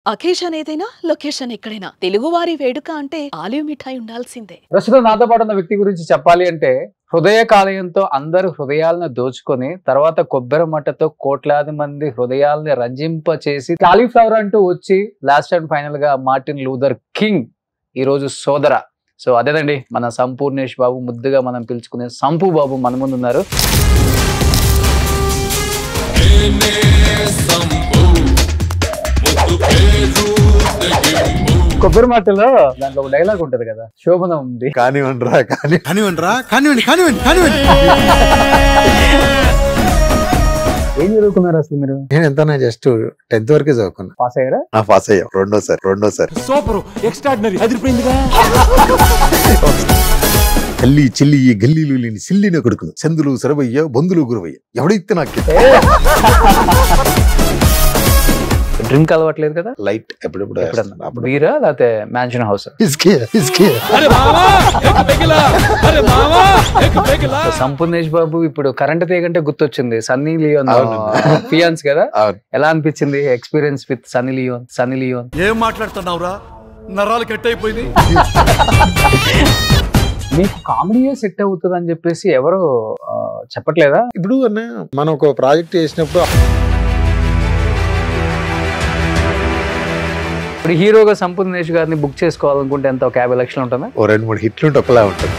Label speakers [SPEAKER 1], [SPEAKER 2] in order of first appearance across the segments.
[SPEAKER 1] Occasion ఏదైనా location ఎక్కడైనా తెలుగువారి వేడుక అంటే ఆలివ్ మిఠాయి ఉండాల్సిందే.
[SPEAKER 2] ప్రస్తుతం నాతో పాటు ఉన్న వ్యక్తి గురించి చెప్పాలి అంటే హృదయ కాలేయంతో అందరు హృదయాలను దోచుకొని తర్వాత కొబ్బరి మట్టతో కోట్లాది మంది హృదయాలని రంజింప చేసి కాలీఫ్లవర్ అంటూ వచ్చి లాస్ట్ అండ్ ఫైనల్ గా మార్టిన్ లూథర్ కింగ్ ఈ రోజు సోదర. సో అదేనండి మన సంపూర్ణేష్ బాబు, ముద్దుగా మనం పిలుచుకునే సంపు బాబు మన ముందు ఉన్నారు. కొబ్బరి మాటలో దాంట్లో ఒక డైలాగ్ ఉంటది కదా, శోభన ఉంది. ఏం చదువుకున్నారు అసలు మీరు?
[SPEAKER 3] నేను ఎంత జస్ట్ 10th వరకే చదువుకున్నా.
[SPEAKER 2] పాస్ అయ్యారా?
[SPEAKER 3] పాస్ అయ్యా రెండోసారి.
[SPEAKER 4] సూపర్ ఎక్స్ట్రాడినరీ అదిరిపోయిందిగా.
[SPEAKER 3] తల్లి చెల్లి గల్లీలు లేని సిల్లిన కొడుకును చందులు సరవయ్య బంధులు గురవయ్య ఎవడైతే నాకు
[SPEAKER 2] డ్రింక్ అలవాట్లేదు కదా?
[SPEAKER 3] లైట్ ఎప్పుడెప్పుడు
[SPEAKER 2] బీరా లేకపోతే మ్యాన్షన్ హౌస్? సంపూర్ణేష్ బాబు ఇప్పుడు కరెంట్ తీగంటే గుర్తొచ్చింది సన్నీ లియోన్ ఫియాన్స్ కదా. ఎలా అనిపించింది ఎక్స్పీరియన్స్ విత్ సన్నీ లియోన్?
[SPEAKER 4] ఏం మాట్లాడుతున్నావురా, నరాలు కట్ అయిపోయింది.
[SPEAKER 2] మీకు కామెడీయే సెట్ అవుతుంది అని చెప్పేసి ఎవరు చెప్పట్లేదా?
[SPEAKER 3] ఇప్పుడు మనం ఒక ప్రాజెక్ట్ చేసినప్పుడు
[SPEAKER 2] ఇప్పుడు హీరోగా సంపూర్ణేష్ గారిని బుక్ చేసుకోవాలనుకుంటే ఎంత, ఒక 50 లక్షలు ఉంటుందా?
[SPEAKER 3] ఓ 2-3 హిట్లు ఉంటే ఒకలా ఉంటుంది.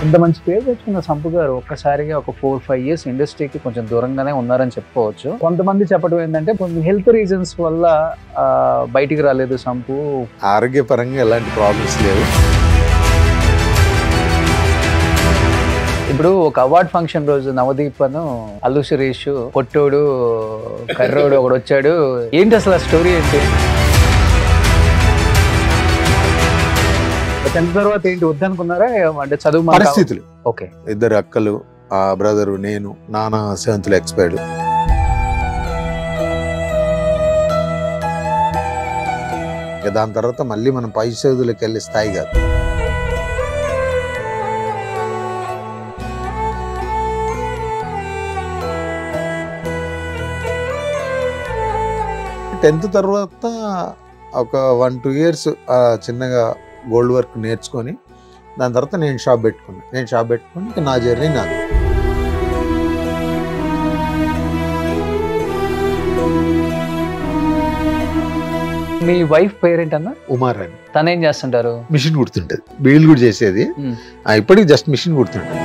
[SPEAKER 2] ఇంత మంచి పేరు తెచ్చుకున్న సంపు గారు ఒక్కసారిగా ఒక 4-5 ఇయర్స్ ఇండస్ట్రీకి కొంచెం దూరంగానే ఉన్నారని చెప్పుకోవచ్చు. కొంతమంది చెప్పడం ఏంటంటే కొన్ని హెల్త్ రీజన్స్ వల్ల బయటికి రాలేదు సంపు.
[SPEAKER 3] ఆరోగ్యపరంగా ఎలాంటి ప్రాబ్లమ్స్ లేవు.
[SPEAKER 2] ఇప్పుడు ఒక అవార్డ్ ఫంక్షన్ రోజు నవదీప్ అను అల్లు సురేష్ పొట్టోడు కర్రోడు ఒకడు వచ్చాడు. ఏంటి అసలు ఆ స్టోరీ ఏంటి? 10th తర్వాత ఏంటి వద్దనుకున్నారా అంటే చదువు
[SPEAKER 3] పరిస్థితులు?
[SPEAKER 2] ఓకే,
[SPEAKER 3] 2 అక్కలు, ఆ బ్రదరు, నేను, నాన్న 7th ఎక్స్పైర్డ్. దాని తర్వాత మళ్ళీ మనం పై చదువులకు వెళ్ళే స్థాయి కాదు. టెన్త్ తర్వాత ఒక 1-2 ఇయర్స్ చిన్నగా గోల్డ్ వర్క్ నేర్చుకొని దాని తర్వాత నేను షాప్ పెట్టుకుని నా జర్నీ నాది.
[SPEAKER 2] మీ వైఫ్ పేరెంట్ అన్న?
[SPEAKER 3] ఉమారాణి.
[SPEAKER 2] తను ఏం చేస్తుంటారు?
[SPEAKER 3] మిషన్ కుడుతుంటది, బీళ్ళు కూడా చేసేది. ఇప్పటికి జస్ట్ మిషన్ కుడుతుంటది.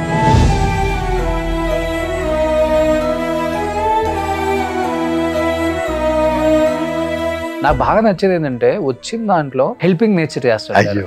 [SPEAKER 2] నాకు బాగా నచ్చేది ఏంటంటే వచ్చిన దాంట్లో హెల్పింగ్ నేచర్ చేస్తాడు. Hello,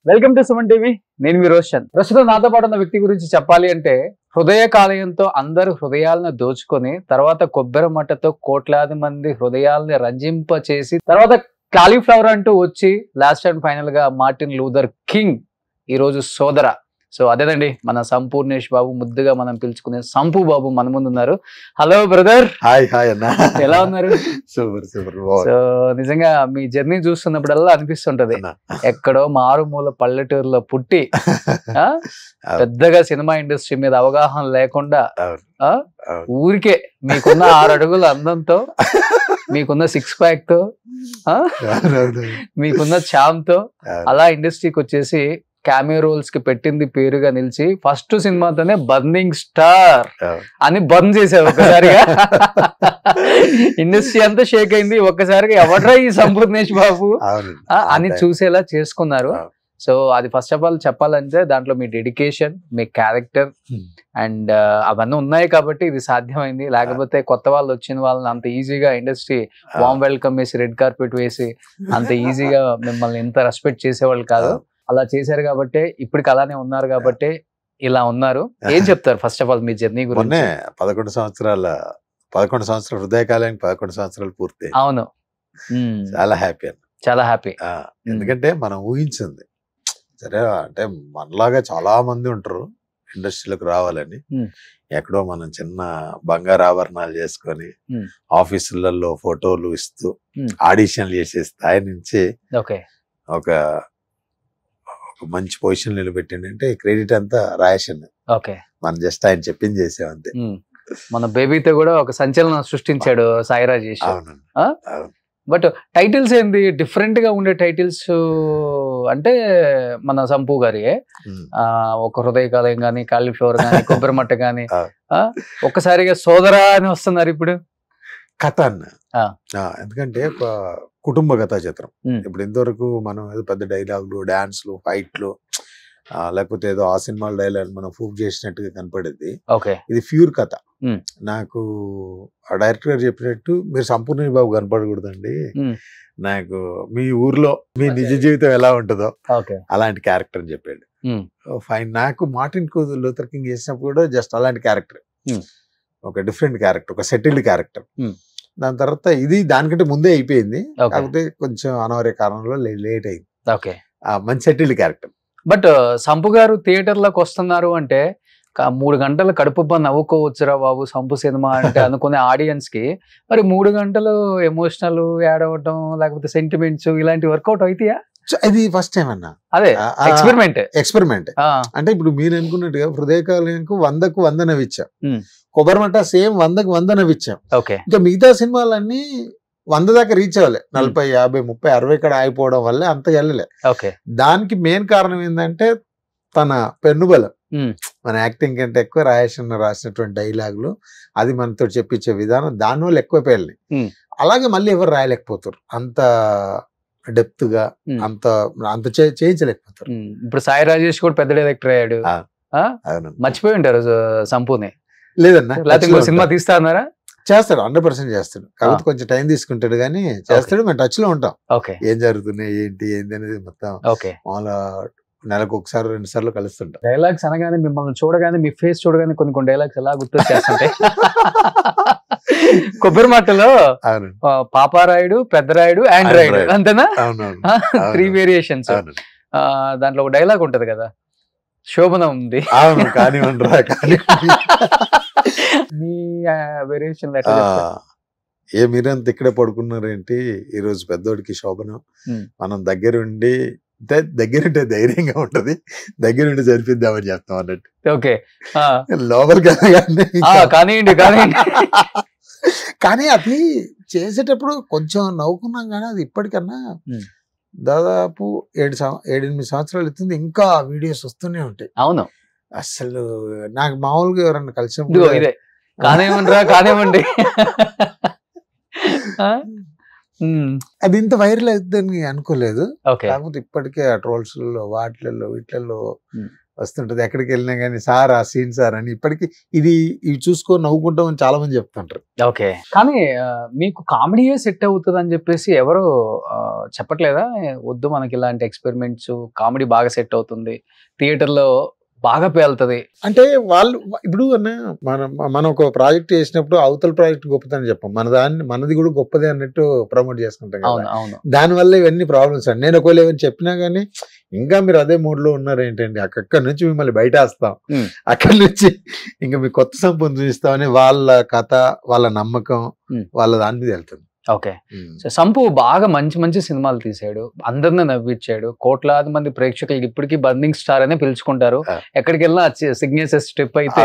[SPEAKER 2] welcome to Suman TV. నేను మీ రోషన్. ప్రస్తుతం నాతో పాటు ఉన్న వ్యక్తి గురించి చెప్పాలి అంటే హృదయ కాలేయంతో అందరు హృదయాలను దోచుకొని తర్వాత కొబ్బరి మట్టతో కోట్లాది మంది హృదయాలని రంజింప చేసి తర్వాత కాలీఫ్లవర్ అంటూ వచ్చి లాస్ట్ అండ్ ఫైనల్ గా మార్టిన్ లూథర్ కింగ్ ఈ రోజు సోదర. సో అదేనండి మన సంపూర్ణేష్ బాబు, ముద్దుగా మనం పిలుచుకునే సంపు బాబు మన ముందు ఉన్నారు. Hello brother.
[SPEAKER 3] హాయ్ అన్న,
[SPEAKER 2] ఎలా ఉన్నారు?
[SPEAKER 3] సూపర్.
[SPEAKER 2] సో నిజంగా మీ జర్నీ చూస్తున్నప్పుడల్లా అనిపిస్తుంటది ఎక్కడో మారుమూల పల్లెటూరులో పుట్టి పెద్దగా సినిమా ఇండస్ట్రీ మీద అవగాహన లేకుండా ఊరికే మీకున్న 6 అడుగుల అందంతో, మీకున్న 6 ప్యాక్ తో, మీకున్న ఛామ్ తో అలా ఇండస్ట్రీకి వచ్చేసి క్యామియో రోల్స్ కి పెట్టింది పేరుగా నిలిచి ఫస్ట్ సినిమాతోనే బర్నింగ్ స్టార్ అని బంద్ చేశారు. ఒక్కసారిగా ఇండస్ట్రీ అంతా షేక్ అయింది. ఒక్కసారిగా ఎవడ్రా ఈ సంపూర్ణేష్ బాబు అని చూసేలా చేసుకున్నారు. సో అది ఫస్ట్ ఆఫ్ ఆల్ చెప్పాలంటే దాంట్లో మీ డెడికేషన్, మీ క్యారెక్టర్ అండ్ అవన్నీ ఉన్నాయి కాబట్టి ఇది సాధ్యమైంది. లేకపోతే కొత్త వాళ్ళు వచ్చిన వాళ్ళని అంత ఈజీగా ఇండస్ట్రీ వామ్ వెల్కమ్ వేసి రెడ్ కార్పెట్ వేసి అంత ఈజీగా మిమ్మల్ని ఎంత రెస్పెక్ట్ చేసేవాళ్ళు కాదు. అలా చేశారు కాబట్టి ఇప్పటికి అలానే ఉన్నారు కాబట్టి ఇలా ఉన్నారు. ఏం చెప్తారు first of all me journey గురించి?
[SPEAKER 3] 11 సంవత్సరాల హృదయ కాలానికి 11 సంవత్సరాలు పూర్తి.
[SPEAKER 2] అవును, చాలా హ్యాపీ.
[SPEAKER 3] ఎందుకంటే మనం ఊహించింది సరే అంటే మనలాగా చాలా మంది ఉంటారు ఇండస్ట్రీలోకి రావాలని.
[SPEAKER 2] Hmm.
[SPEAKER 3] ఎక్కడో మనం చిన్న బంగారు ఆభరణాలు చేసుకొని ఆఫీసులలో ఫోటోలు ఇస్తూ ఆడిషన్లు చేసే స్థాయి నుంచి ఒక మంచి పొజిషన్ నిలబెట్టిందంటే క్రెడిట్ అంతా రాయేషన్. మనం జస్ట్ ఆయన చెప్పింది చేసామంతే.
[SPEAKER 2] మన బేబీతో కూడా ఒక సంచలనం సృష్టించాడు సాయి రాజేష్. బట్ టైటిల్స్ ఏంది డిఫరెంట్ గా ఉండే టైటిల్స్ అంటే మన సంపు గారి ఒక హృదయకాలయం గాని, కాలీఫ్లవర్ గాని, కొబ్బరి మట్ట గాని, ఒక్కసారిగా సోదరా అని వస్తున్నారు ఇప్పుడు.
[SPEAKER 3] కథ అన్న, ఎందుకంటే ఒక కుటుంబ కథా చిత్రం. ఇప్పుడు ఇంతవరకు మనం ఏదో పెద్ద డైలాగులు, డాన్స్లు, ఫైట్లు, లేకపోతే ఏదో ఆ సినిమాల డైలాగ్ మనం ప్రూవ్ చేసినట్టుగా కనపడేది. ఇది ప్యూర్ కథ. నాకు ఆ డైరెక్టర్ గారు చెప్పినట్టు మీరు సంపూర్ణ బాబు కనపడకూడదండి, నాకు మీ ఊర్లో మీ నిజ జీవితం ఎలా ఉంటుందో అలాంటి క్యారెక్టర్ అని చెప్పాడు. ఫైన్. నాకు మార్టిన్ లూథర్ కింగ్ చేసినప్పుడు కూడా జస్ట్ అలాంటి క్యారెక్టర్, ఒక డిఫరెంట్ క్యారెక్టర్, ఒక సెటిల్డ్ క్యారెక్టర్. దాని తర్వాత ఇది దానికంటే ముందే అయిపోయింది, కాకపోతే కొంచెం అనారోగ్య కారణంలో లేట్ అయింది. మంచి సెటిల్డ్ క్యారెక్టర్.
[SPEAKER 2] బట్ సంపు గారు థియేటర్లోకి వస్తున్నారు అంటే 3 గంటలు కడుపుబ్బ నవ్వుకోవచ్చురా బాబు సంపు సినిమా అంటే అనుకునే ఆడియన్స్ కి మరి 3 గంటలు ఎమోషనల్ యాడ్ అవ్వటం లేకపోతే సెంటిమెంట్స్ ఇలాంటి వర్కౌట్ అవుతాయా?
[SPEAKER 3] ఇది ఫస్ట్ టైం అన్న.
[SPEAKER 2] అదే ఎక్స్పెరిమెంట్.
[SPEAKER 3] అంటే ఇప్పుడు మీరు అనుకున్నట్టుగా హృదయకాలయంకు 100కు 100 నవ్విచ్చాం, కొబ్బరి మట్ట సేమ్ 100కు 100 నవ్విచ్చాం. ఇంకా మిగతా సినిమాలన్నీ 100 దాకా రీచ్ అవ్వలే, 40, 50, 30, 60 ఇక్కడ ఆగిపోవడం వల్ల అంత వెళ్ళలే. దానికి మెయిన్ కారణం ఏంటంటే తన పెన్నుబలం. మన యాక్టింగ్ కంటే ఎక్కువ రాయేషన్ రాసినటువంటి డైలాగులు, అది మనతో చెప్పించే విధానం, దానివల్ల ఎక్కువ పేర్లు. అలాగే మళ్ళీ ఎవరు రాయలేకపోతారు అంత డెప్త్ గా, అంత అంత చేయించలేకపోతారు.
[SPEAKER 2] ఇప్పుడు సాయి రాజేష్ కూడా పెద్ద డైరెక్టర్ అయ్యాడు, మర్చిపోయి ఉంటారు సంపూని.
[SPEAKER 3] లేదన్నా,
[SPEAKER 2] లేకపోతే సినిమా తీస్తా అన్నారా?
[SPEAKER 3] చేస్తాడు, 100% చేస్తాడు. కాకపోతే కొంచెం టైం తీసుకుంటాడు కానీ చేస్తాడు. మేము టచ్ లో ఉంటాం, ఏం జరుగుతున్నాయి ఏంటి ఏంటి అనేది మొత్తం. మామూలుగా నెలకు 1-2 సార్లు కలుస్తుంటాం.
[SPEAKER 2] డైలాగ్స్ అనగానే మిమ్మల్ని చూడగానే, మీ ఫేస్ చూడగానే కొన్ని డైలాగ్స్ ఎలా గుర్తొచ్చేస్తుంటాయి. కొబ్బరి మట్టలో పాపారాయుడు, పెద్దరాయుడు, ఆండ్రాయిడ్, అంతేనా? 3 వేరియేషన్స్. దాంట్లో ఒక డైలాగ్ ఉంటది కదా, శోభన ఉంది. మీ వేరియేషన్
[SPEAKER 3] ఏ మీరంత ఇక్కడే పడుకున్నారేంటి, ఈ రోజు పెద్దోడికి శోభనం, మనం దగ్గరుండి దగ్గరుంటే ధైర్యంగా ఉంటది, దగ్గరుండి జరిపిద్దామని చెప్తాం అన్నట్టు. లోపలికి
[SPEAKER 2] కానివ్వండి.
[SPEAKER 3] కానీ అది చేసేటప్పుడు కొంచెం నవ్వుకున్నాం, కానీ అది ఇప్పటికన్నా దాదాపు 7-8 సంవత్సరాలు అవుతుంది, ఇంకా వీడియోస్ వస్తూనే ఉంటాయి.
[SPEAKER 2] అవును,
[SPEAKER 3] అసలు నాకు మామూలుగా ఎవరన్నా కలిసినప్పుడు
[SPEAKER 2] కానివ్వండి
[SPEAKER 3] అది ఇంత వైరల్ అవుతుందని అనుకోలేదు. కాకపోతే ఇప్పటికే ఆ ట్రోల్స్ లో వీటిల్లో వస్తుంటది. ఎక్కడికి వెళ్ళినా కానీ సార్ ఆ సీన్ సార్ అని ఇప్పటికి ఇవి చూసుకొని నవ్వుకుంటామని చాలా మంది చెప్తుంటారు.
[SPEAKER 2] కానీ మీకు కామెడీయే సెట్ అవుతుంది అని చెప్పేసి ఎవరు చెప్పట్లేదా? వద్దు, మనకి ఇలాంటి ఎక్స్పెరిమెంట్స్, కామెడీ బాగా సెట్ అవుతుంది, థియేటర్ లో బాగా పేలుతుంది
[SPEAKER 3] అంటే వాళ్ళు ఇప్పుడు మనం ఒక ప్రాజెక్ట్ చేసినప్పుడు అవతల ప్రాజెక్ట్ గొప్పదని చెప్పాం, మనది కూడా గొప్పదే అన్నట్టు ప్రమోట్ చేసుకుంటాం కదా. దానివల్ల ఇవన్నీ ప్రాబ్లమ్స్ అండి. నేను ఒకవేళ ఏమైనా చెప్పినా గానీ ఇంకా మీరు అదే మూడ్ లో ఉన్నారు ఏంటండి, అక్కడి నుంచి మిమ్మల్ని బయట వేస్తాం, అక్కడి నుంచి ఇంకా మీ కొత్త సంపద చూపిస్తామని వాళ్ళ కథ, వాళ్ళ నమ్మకం, వాళ్ళ దాని మీద వెళ్తుంది.
[SPEAKER 2] సంపు బాగా మంచి సినిమాలు తీసాడు, అందరిని నవ్వించాడు, కోట్లాది మంది ప్రేక్షకులకి ఇప్పటికీ బర్నింగ్ స్టార్ అనే పిలుచుకుంటారు. ఎక్కడికి వెళ్ళినా సిగ్నేచర్ స్టెప్ అయితే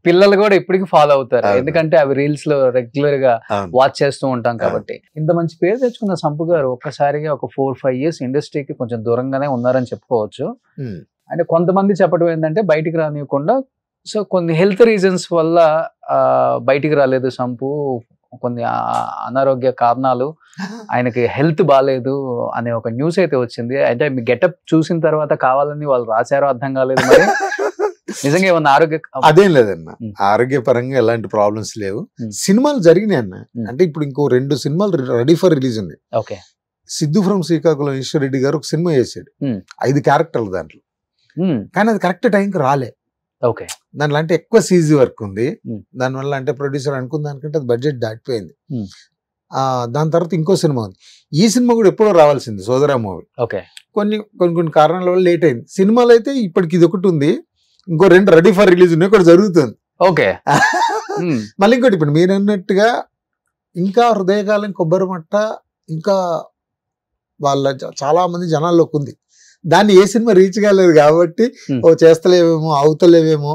[SPEAKER 2] పిల్లలు కూడా ఇప్పటికీ ఫాలో అవుతారు, ఎందుకంటే అవి రీల్స్ లో రెగ్యులర్ గా వాచ్ చేస్తూ ఉంటాం కాబట్టి. ఇంత మంచి పేరు తెచ్చుకున్న సంపు గారు ఒక్కసారిగా ఒక 4-5 years ఇండస్ట్రీకి కొంచెం దూరంగానే ఉన్నారని చెప్పుకోవచ్చు. అంటే కొంతమంది చెప్పడం ఏంటంటే బయటికి రానివ్వకుండా, సో కొన్ని హెల్త్ రీజన్స్ వల్ల బయటికి రాలేదు సంపు, కొన్ని అనారోగ్య కారణాలు, ఆయనకి హెల్త్ బాగాలేదు అనే ఒక న్యూస్ అయితే వచ్చింది. అంటే మీ గెటప్ చూసిన తర్వాత కావాలని వాళ్ళు రాశారో అర్థం కాలేదు, మరి నిజంగా ఏమన్నా
[SPEAKER 3] అదేం లేదన్న, ఆరోగ్యపరంగా ఎలాంటి ప్రాబ్లమ్స్ లేవు. సినిమాలు జరిగినాయి అన్న. అంటే ఇప్పుడు ఇంకో 2 సినిమాలు రెడీ ఫర్ రిలీజ్ ఉంది. సిద్ధు ఫ్రమ్ శ్రీకాకుళం ఈశ్వర్ రెడ్డి గారు ఒక సినిమా చేశాడు, 5 క్యారెక్టర్లు దాంట్లో, కానీ అది కరెక్ట్ టైంకి రాలే. దానిలో అంటే ఎక్కువ సీజీ వర్క్ ఉంది, దానివల్ల అంటే ప్రొడ్యూసర్ అనుకున్న దానికంటే అది బడ్జెట్ దాటిపోయింది. దాని తర్వాత ఇంకో సినిమా ఉంది, ఈ సినిమా కూడా ఎప్పుడో రావాల్సింది, సోదరా మూవీ. కొన్ని కారణాల వల్ల లేట్ అయింది. సినిమాలు అయితే ఇప్పటికి ఇది ఒకటి ఉంది, ఇంకో 2 రెడీ ఫర్ రిలీజ్ ఉన్నాయి, కూడా జరుగుతుంది.
[SPEAKER 2] ఓకే.
[SPEAKER 3] మళ్ళీ ఇంకోటి ఇప్పుడు మీరు అన్నట్టుగా ఇంకా హృదయకాలం కొబ్బరి మట్ట ఇంకా వాళ్ళ చాలా మంది జనాల్లోకి ఉంది. దాన్ని ఏ సినిమా రీచ్ కాలేదు కాబట్టి ఓ చేస్తలేవేమో అవుతలేవేమో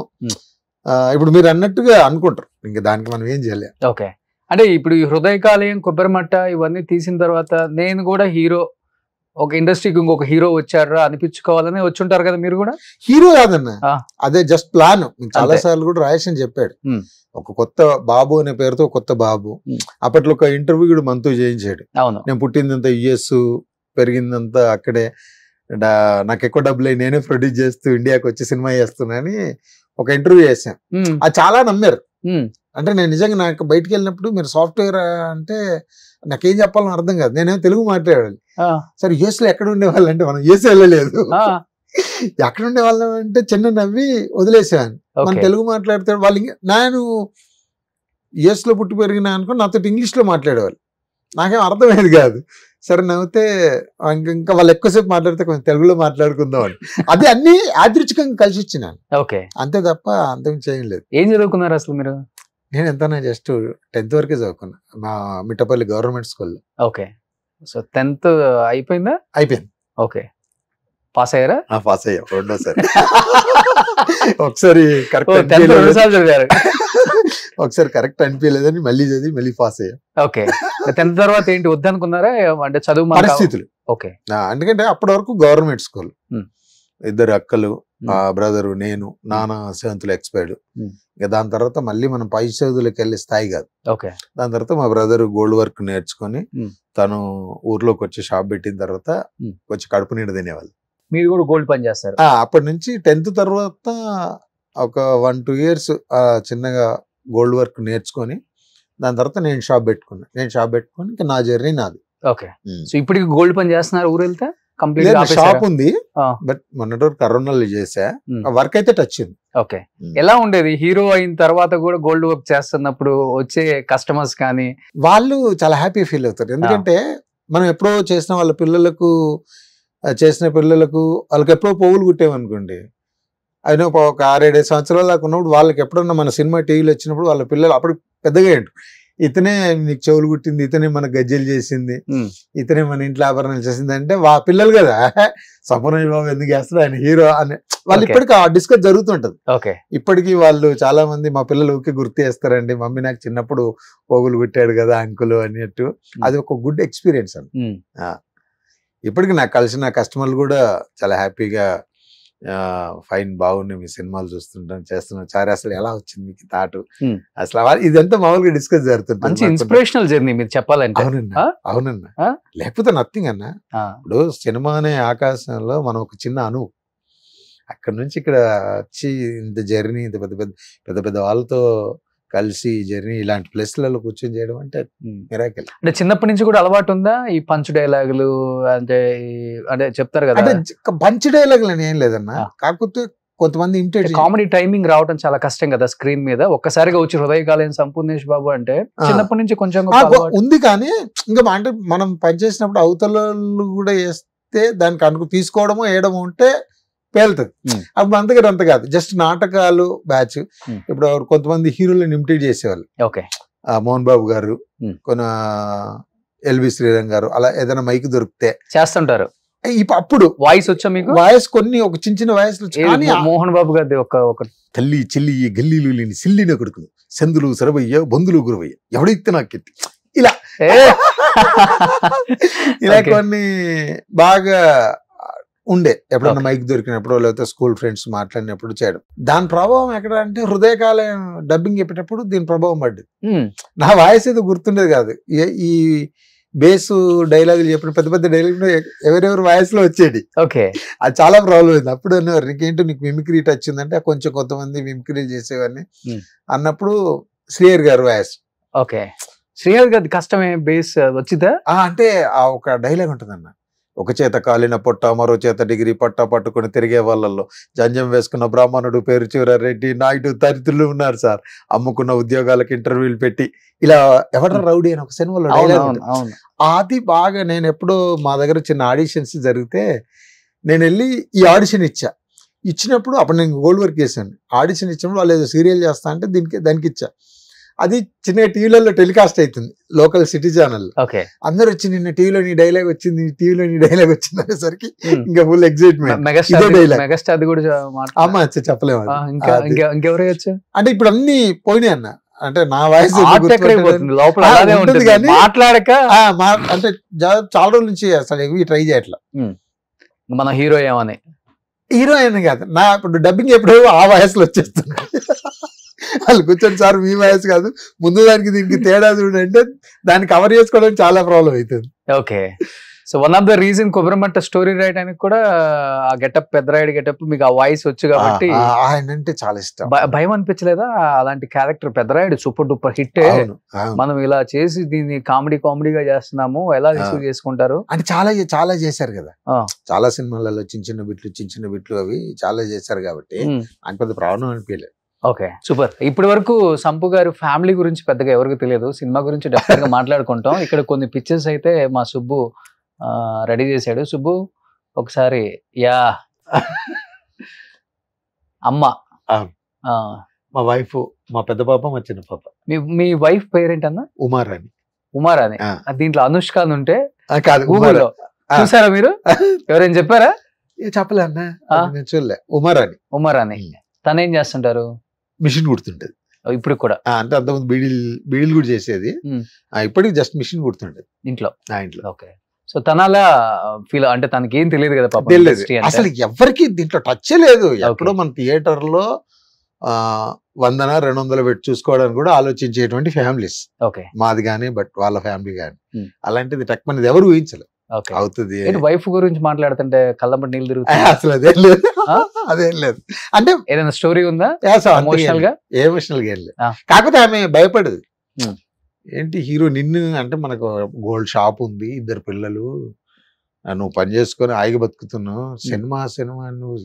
[SPEAKER 3] ఇప్పుడు మీరు అన్నట్టుగా అనుకుంటారు. ఇంకా దానికి మనం ఏం చేయలేం.
[SPEAKER 2] ఓకే. అంటే ఇప్పుడు ఈ హృదయకాలయం, కొబ్బరి మట్ట ఇవన్నీ తీసిన తర్వాత నేను కూడా హీరో, ఒక ఇండస్ట్రీకి ఇంకొక హీరో వచ్చారా అనిపించుకోవాలని వచ్చుంటారు కదా మీరు కూడా?
[SPEAKER 3] హీరో కాదన్న, అదే జస్ట్ ప్లాన్. చాలా సార్లు కూడా రాయేష్ అని చెప్పాడు, ఒక కొత్త బాబు అనే పేరుతో కొత్త బాబు. అప్పట్లో ఒక ఇంటర్వ్యూ కూడా మనతో చేయించాడు.
[SPEAKER 2] అవును.
[SPEAKER 3] నేను పుట్టిందంతా యుఎస్, పెరిగిందంతా అక్కడే, నాకు ఎక్కువ డబ్బులు అయి నేనే ప్రొడ్యూస్ చేస్తూ ఇండియాకి వచ్చి సినిమా చేస్తున్నానని ఒక ఇంటర్వ్యూ చేశాను. అది చాలా నమ్మారు. అంటే నేను నిజంగా నాకు బయటికి వెళ్ళినప్పుడు మీరు సాఫ్ట్వేర్ అంటే నాకేం చెప్పాలని అర్థం కాదు. నేనేమో తెలుగు మాట్లాడాలి. సరే యుఎస్ లో ఎక్కడ ఉండేవాళ్ళు అంటే మనం యుఎస్ వెళ్ళలేదు, ఎక్కడ ఉండేవాళ్ళం అంటే చిన్న నవ్వి వదిలేసాను. మన తెలుగు మాట్లాడతాడు వాళ్ళు. నేను యుఎస్ లో పుట్టి పెరిగినా అనుకో నాతో ఇంగ్లీష్ లో మాట్లాడేవాళ్ళు, నాకేం అర్థమయ్యేది కాదు. సరే నవ్వుతే ఇంకా వాళ్ళు ఎక్కువసేపు మాట్లాడితే కొంచెం తెలుగులో మాట్లాడుకుందాం అని, అది అన్ని యాదృచ్ఛికంగా కలిసి వచ్చినాను.
[SPEAKER 2] ఓకే.
[SPEAKER 3] అంతే తప్ప అంతకు చేయలేదు.
[SPEAKER 2] ఏం చదువుకున్నారు అసలు మీరు?
[SPEAKER 3] నేను ఎంతనా జస్ట్ 10th వరకే చదువుకున్నా మా మిట్టపల్లి గవర్నమెంట్ స్కూల్లో.
[SPEAKER 2] ఓకే. సో 10th అయిపోయిందా?
[SPEAKER 3] అయిపోయింది.
[SPEAKER 2] ఓకే. పాస్ అయ్యారా?
[SPEAKER 3] పాస్ అయ్యా రెండోసారి. ఒకసారి కరెక్ట్ ఒకసారి కరెక్ట్ అనిపించలేదని మళ్ళీ చదివి మళ్ళీ పాస్ అయ్యా.
[SPEAKER 2] ఓకే. 10th తర్వాత ఏంటి వద్దనుకున్నారా అంటే చదువు
[SPEAKER 3] పరిస్థితులు?
[SPEAKER 2] ఓకే.
[SPEAKER 3] ఎందుకంటే అప్పటి వరకు గవర్నమెంట్ స్కూల్, 2 అక్కలు, బ్రదరు, నేను, నాన్న 7th ఎక్స్పైర్డ్. ఇంకా దాని తర్వాత మళ్ళీ మనం పై చదువులకు వెళ్ళే స్థాయి కాదు.
[SPEAKER 2] ఓకే.
[SPEAKER 3] దాని తర్వాత మా బ్రదర్ గోల్డ్ వర్క్ నేర్చుకొని తను ఊర్లోకి వచ్చి షాప్ పెట్టిన తర్వాత వచ్చి కడుపు నిండా తినేవాళ్ళు.
[SPEAKER 2] మీరు కూడా గోల్డ్ పని చేస్తారు?
[SPEAKER 3] అప్పటి నుంచి 10th తర్వాత ఒక 1-2 years చిన్నగా గోల్డ్ వర్క్ నేర్చుకొని దాని తర్వాత నేను షాప్ పెట్టుకుని ఇంకా నా జర్నీ నాది.
[SPEAKER 2] ఓకే. సో ఇప్పటికి గోల్డ్ పని చేస్తున్నారు ఊరు వెళ్తే?
[SPEAKER 3] షాప్ ఉంది, బట్ మొన్నటి వరకు కరోనాలో చేసా. వర్క్ అయితే టచ్ ఉంది.
[SPEAKER 2] ఓకే. ఎలా ఉండేది హీరో అయిన తర్వాత కూడా గోల్డ్ వర్క్ చేస్తున్నప్పుడు వచ్చే కస్టమర్స్ కానీ?
[SPEAKER 3] వాళ్ళు చాలా హ్యాపీ ఫీల్ అవుతారు. ఎందుకంటే మనం ఎప్పుడో చేసిన వాళ్ళ పిల్లలకు వాళ్ళకి ఎప్పుడో పోగులు కుట్టామనుకోండి, అయినా ఒక 6-7 సంవత్సరాల దాకా ఉన్నప్పుడు వాళ్ళకి ఎప్పుడన్నా మన సినిమా టీవీలో వచ్చినప్పుడు వాళ్ళ పిల్లలు అప్పుడు పెద్దగా ఏంటి, ఇతనే నీకు చెవులు కుట్టింది, ఇతనే మన గజ్జెలు చేసింది, ఇతనే మన ఇంట్లో ఆభరణాలు చేసింది అంటే పిల్లలు కదా, సంపూర్ణ బాబు ఎందుకు చేస్తారు ఆయన హీరో అని వాళ్ళు ఇప్పటికీ ఆ డిస్కస్ జరుగుతుంటది. ఇప్పటికీ వాళ్ళు చాలా మంది మా పిల్లలు ఊరికే గుర్తు చేస్తారండి, మమ్మీ నాకు చిన్నప్పుడు పోగులు కుట్టాడు కదా అంకులు అన్నట్టు. అది ఒక గుడ్ ఎక్స్పీరియన్స్ అండి. ఇప్పటికి నాకు కలిసిన కస్టమర్లు కూడా చాలా హ్యాపీగా ఫైన్ బాగున్నాయి మీ సినిమాలు చూస్తుంటాం చేస్తున్నాం సార్, అసలు ఎలా వచ్చింది మీకు థాట్, అసలు ఇదంతా మామూలుగా డిస్కస్ జరుగుతుంటుంది.
[SPEAKER 2] ఇన్స్పిరేషనల్ జర్నీ మీరు చెప్పాలంటే.
[SPEAKER 3] అవునన్నా, లేకపోతే నథింగ్ అన్నా. ఇప్పుడు సినిమా అనే ఆకాశంలో మనం ఒక చిన్న అణువు, అక్కడ నుంచి ఇక్కడ వచ్చి ఇంత జర్నీ, ఇంత పెద్ద పెద్ద వాళ్ళతో కలిసి జర్నీ ఇలాంటి ప్లేస్లలో కూర్చొని చేయడం అంటే మిరాకిల్.
[SPEAKER 2] అంటే చిన్నప్పటి నుంచి కూడా అలవాటు ఉందా ఈ పంచ్ డైలాగులు? అంటే చెప్తారు కదా,
[SPEAKER 3] పంచ్ డైలాగులు అని ఏం లేదన్నా, కాకపోతే కొంతమంది ఇమిటేట్.
[SPEAKER 2] కామెడీ టైమింగ్ రావడం చాలా కష్టం కదా స్క్రీన్ మీద. ఒక్కసారిగా వచ్చి హృదయకాలయం సంపూర్ణేష్ బాబు అంటే చిన్నప్పటి నుంచి కొంచెం
[SPEAKER 3] ఉంది. కానీ ఇంకా అంటే మనం పనిచేసినప్పుడు అవతల కూడా వేస్తే దానికి తీసుకోవడమో వేయడమో ఉంటే పేలుతుంది. అప్పుడు అంతగా అంత కాదు, జస్ట్ నాటకాలు బ్యాచ్. ఇప్పుడు కొంతమంది హీరోలను ఇమిటేట్ చేసేవాళ్ళు, మోహన్ బాబు గారు, ఎల్వి శ్రీరామ్ గారు, అలా ఏదైనా మైక్ దొరికితే
[SPEAKER 2] చేస్తుంటారు.
[SPEAKER 3] అప్పుడు
[SPEAKER 2] వాయిస్ వచ్చా మీకు?
[SPEAKER 3] వాయిస్ కొన్ని ఒక చిన్న వాయిస్.
[SPEAKER 2] మోహన్ బాబు గారి ఒక
[SPEAKER 3] తల్లి చెల్లి గల్లీలు లేని సిల్లిన కొడుకులు సందులు సరవయ్య బంధులు గురవయ్య ఎవడైతే నాకెత్తి ఇలా ఇలా కొన్ని బాగా ఉండే. ఎప్పుడన్నా మైక్ దొరికినప్పుడు లేకపోతే స్కూల్ ఫ్రెండ్స్ మాట్లాడినప్పుడు చేయడం. దాని ప్రభావం ఎక్కడ అంటే హృదయకాలయం డబ్బింగ్ చెప్పేటప్పుడు దీని ప్రభావం పడ్డది. నా వాయిస్ ఏదో గుర్తుండేది కాదు, ఈ బేస్ డైలాగులు చెప్పిన పెద్ద పెద్ద డైలాగులు ఎవరెవరి వాయిస్ లో వచ్చేది. అది చాలా ప్రాబ్లం అయింది. అప్పుడు అన్నవారు నీకేంటో నీకు మిమిక్రీ టచ్ ఉందంటే కొంచెం కొంతమంది మిమిక్రీలు చేసేవాడిని అన్నప్పుడు శ్రీహర్ గారు వాయిస్.
[SPEAKER 2] శ్రీహర్ గారి కష్టమే బేస్ వచ్చిందా
[SPEAKER 3] అంటే ఆ ఒక డైలాగ్ ఉంటుందన్న, ఒక చేత కాలిన పొట్ట మరో చేత డిగ్రీ పట్ట పట్టుకుని తిరిగే వాళ్ళల్లో జంజం వేసుకున్న బ్రాహ్మణుడు పేరు చివరెడ్డి నాయుడు దరిద్రులు ఉన్నారు సార్, అమ్ముకున్న ఉద్యోగాలకు ఇంటర్వ్యూలు పెట్టి ఇలా ఎవడ రౌడీ అని ఒక సినిమాలో డైలాగ్. అది బాగా నేను ఎప్పుడో మా దగ్గర చిన్న ఆడిషన్స్ జరిగితే నేను వెళ్ళి ఈ ఆడిషన్ ఇచ్చా. ఇచ్చినప్పుడు అప్పుడు నేను గోల్డ్ వర్క్ చేశాను. ఆడిషన్ ఇచ్చినప్పుడు వాళ్ళు ఏదో సీరియల్ చేస్తా అంటే దానికి ఇచ్చా. అది చిన్న టీవీలలో టెలికాస్ట్ అవుతుంది, లోకల్ సిటీ ఛానల్. అందరూ వచ్చి నిన్న టీవీలో నీ డైలాగ్ వచ్చింది, టీవీలో నీ డైలాగ్ వచ్చింది అనేసరికి ఇంకా ఫుల్ ఎక్సైట్మెంట్.
[SPEAKER 2] మెగాస్టార్ కూడా
[SPEAKER 3] అమ్మా చెప్పలేము. అంటే ఇప్పుడు అన్ని పోయినాయి అన్న, అంటే నా వాయిస్
[SPEAKER 2] ఉంటుంది కానీ మాట్లాడక
[SPEAKER 3] అంటే చాలా రోజుల నుంచి అసలు ఇవి ట్రై చేయట్లా.
[SPEAKER 2] మన హీరో ఏమని
[SPEAKER 3] హీరోయిన్ కాదు నా, ఇప్పుడు డబ్బింగ్ ఎప్పుడు ఆ వయసులో వచ్చేస్తున్నాయి. వాళ్ళు కూర్చొని సార్ మీ వయసు కాదు, ముందు దానికి దీనికి తేడా చూడంటే దాన్ని కవర్ చేసుకోవడానికి చాలా ప్రాబ్లం అవుతుంది.
[SPEAKER 2] Okay, so one of the reason Kobbarimatta story రాయడానికి కూడా ఆ గెటప్, పెద్దరాయుడు గెటప్, మీకు ఆ వాయిస్ వచ్చు కాబట్టి
[SPEAKER 3] ఆయన అంటే చాలా ఇష్టం.
[SPEAKER 2] భయం అనిపించలేదా అలాంటి character? Peddarayudu super duper hit, మనం ఇలా చేసి దీన్ని కామెడీగా చేస్తున్నాము, ఎలా రిసీవ్ చేసుకుంటారు
[SPEAKER 3] అంటే చాలా చేశారు కదా, చాలా సినిమాలలో చిన్న చిన్న బిట్లు అవి చాలా చేశారు కాబట్టి ఆయన పెద్ద ప్రాబ్లం అనిపించలేదు.
[SPEAKER 2] Okay, super. ఇప్పటి వరకు సంపు గారు ఫ్యామిలీ గురించి పెద్దగా ఎవరికి తెలియదు, సినిమా గురించి డెఫినెట్ గా మాట్లాడుకుంటాం. ఇక్కడ కొన్ని పిక్చర్స్ అయితే మా సుబ్బు రెడీ చేశాడు. సుబ్బు ఒకసారి యా అమ్మ,
[SPEAKER 3] మా వైఫ్, మా పెద్ద పాప, మా చిన్న పాప.
[SPEAKER 2] మీ వైఫ్ పేరేంటన్నా?
[SPEAKER 3] ఉమారాణి.
[SPEAKER 2] దీంట్లో అనుష్క అని ఉంటే
[SPEAKER 3] కాదు,
[SPEAKER 2] గూగుల్లో చూసారా మీరు? ఎవరైనా చెప్పారా?
[SPEAKER 3] చెప్పలే అన్న, చూడలే. ఉమారాణి
[SPEAKER 2] తను ఏం చేస్తుంటారు?
[SPEAKER 3] మిషన్ కుడుతుంటది
[SPEAKER 2] ఇప్పుడు కూడా.
[SPEAKER 3] అంటే అంతకుముందు బీడీలు కూడా చేసేది, ఇప్పటికి జస్ట్ మిషన్ కుడుతుంటది ఇంట్లో.
[SPEAKER 2] ఓకే, సో తన అలా ఫీల్, అంటే తనకి ఏం తెలియదు కదా పాపం,
[SPEAKER 3] అసలు ఎవరికి దీంట్లో టచ్ లేదు. ఎప్పుడో మన థియేటర్ లో 100-200 పెట్టి చూసుకోవడానికి కూడా ఆలోచించేటువంటి ఫ్యామిలీస్ మాది కానీ, బట్ వాళ్ళ ఫ్యామిలీ కానీ. అలాంటిది టక్ మనది ఎవరు ఊహించలేదు అవుతుంది.
[SPEAKER 2] వైఫ్ గురించి మాట్లాడుతుంటే కళ్ళంబడి నీళ్ళు తిరుగుతాయి.
[SPEAKER 3] అసలు అదేం లేదు. అంటే
[SPEAKER 2] ఏదైనా స్టోరీ ఉందా
[SPEAKER 3] ఎమోషనల్ గా? ఏం లేదు, కాకపోతే ఆమె భయపడదు. ఏంటి హీరో నిన్ను అంటే, మనకు గోల్డ్ షాప్ ఉంది, 2 పిల్లలు, నువ్వు పని చేసుకొని ఆగి బతుకుతున్నావు, సినిమా నువ్వు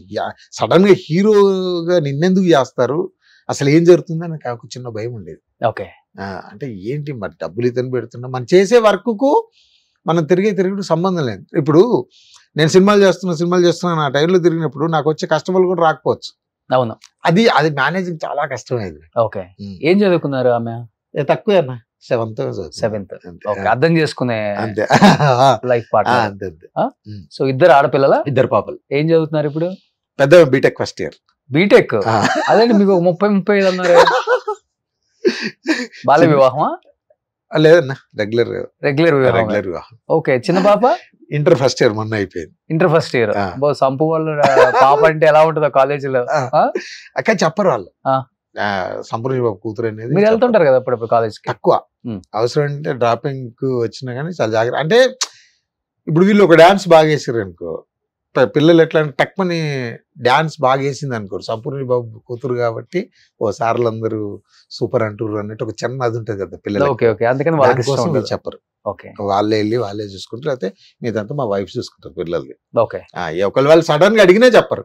[SPEAKER 3] సడన్ గా హీరోగా నిన్నెందుకు చేస్తారు, అసలు ఏం జరుగుతుందని నాకు చిన్న భయం ఉండేది.
[SPEAKER 2] ఓకే,
[SPEAKER 3] అంటే ఏంటి మరి డబ్బులు ఇతను పెడుతున్నా, మనం చేసే వర్క్ కు మనం తిరిగి సంబంధం లేదు. ఇప్పుడు నేను సినిమాలు చేస్తున్నా ఆ టైంలో తిరిగినప్పుడు నాకు వచ్చే కస్టమర్లు కూడా రాకపోవచ్చు.
[SPEAKER 2] అవును,
[SPEAKER 3] అది మేనేజింగ్ చాలా కష్టమైంది.
[SPEAKER 2] ఓకే, ఏం చదువుకున్నారు ఆమె?
[SPEAKER 3] తక్కువే అన్న, 7th.
[SPEAKER 2] అర్థం చేసుకునే
[SPEAKER 3] అంతే
[SPEAKER 2] లైఫ్ పార్ట్నర్. సో 2 ఆడపిల్లల,
[SPEAKER 3] 2 పాపలు.
[SPEAKER 2] ఏం చదువుతున్నారు ఇప్పుడు?
[SPEAKER 3] పెద్ద బీటెక్ ఫస్ట్ ఇయర్.
[SPEAKER 2] బీటెక్? అదే మీకు 30-35 అన్నారు. బాల్య వివాహమా?
[SPEAKER 3] లేదన్నా, రెగ్యులర్
[SPEAKER 2] వివాహం. ఓకే, చిన్న పాప
[SPEAKER 3] ఇంటర్ ఫస్ట్ ఇయర్ మొన్న అయిపోయింది.
[SPEAKER 2] Inter first year. సంపు వాళ్ళు పాప అంటే ఎలా ఉంటుందో కాలేజీలో?
[SPEAKER 3] అక్క చెప్పరు వాళ్ళు, సంపూర్ణ బాబు కూతురు అనేది.
[SPEAKER 2] మీరు వెళ్తుంటారు కదా అప్పుడప్పుడు కాలేజ్?
[SPEAKER 3] తక్కువ, అవసరం అంటే డ్రాపింగ్ కు వచ్చినా కానీ చాలా జాగ్రత్త. అంటే ఇప్పుడు వీళ్ళు ఒక డాన్స్ బాగా వేసారు అనుకో, పిల్లలు ఎట్లా అంటే టక్మని డాన్స్ బాగా వేసింది అనుకోరు, సంపూర్ణ బాబు కూతురు కాబట్టి ఓ సార్లు అందరూ సూపర్ అంటారు అన్నట్టు ఒక చిన్న అది ఉంటుంది కదా పిల్లలు.
[SPEAKER 2] అందుకని
[SPEAKER 3] వాళ్ళకి చెప్పరు, వాళ్ళే వెళ్ళి వాళ్ళే చూసుకుంటారు, అయితే మీదంతా మా వైఫ్ చూసుకుంటారు పిల్లల్ని. ఒకళ్ళు వాళ్ళు సడన్ గా అడిగినా చెప్పరు.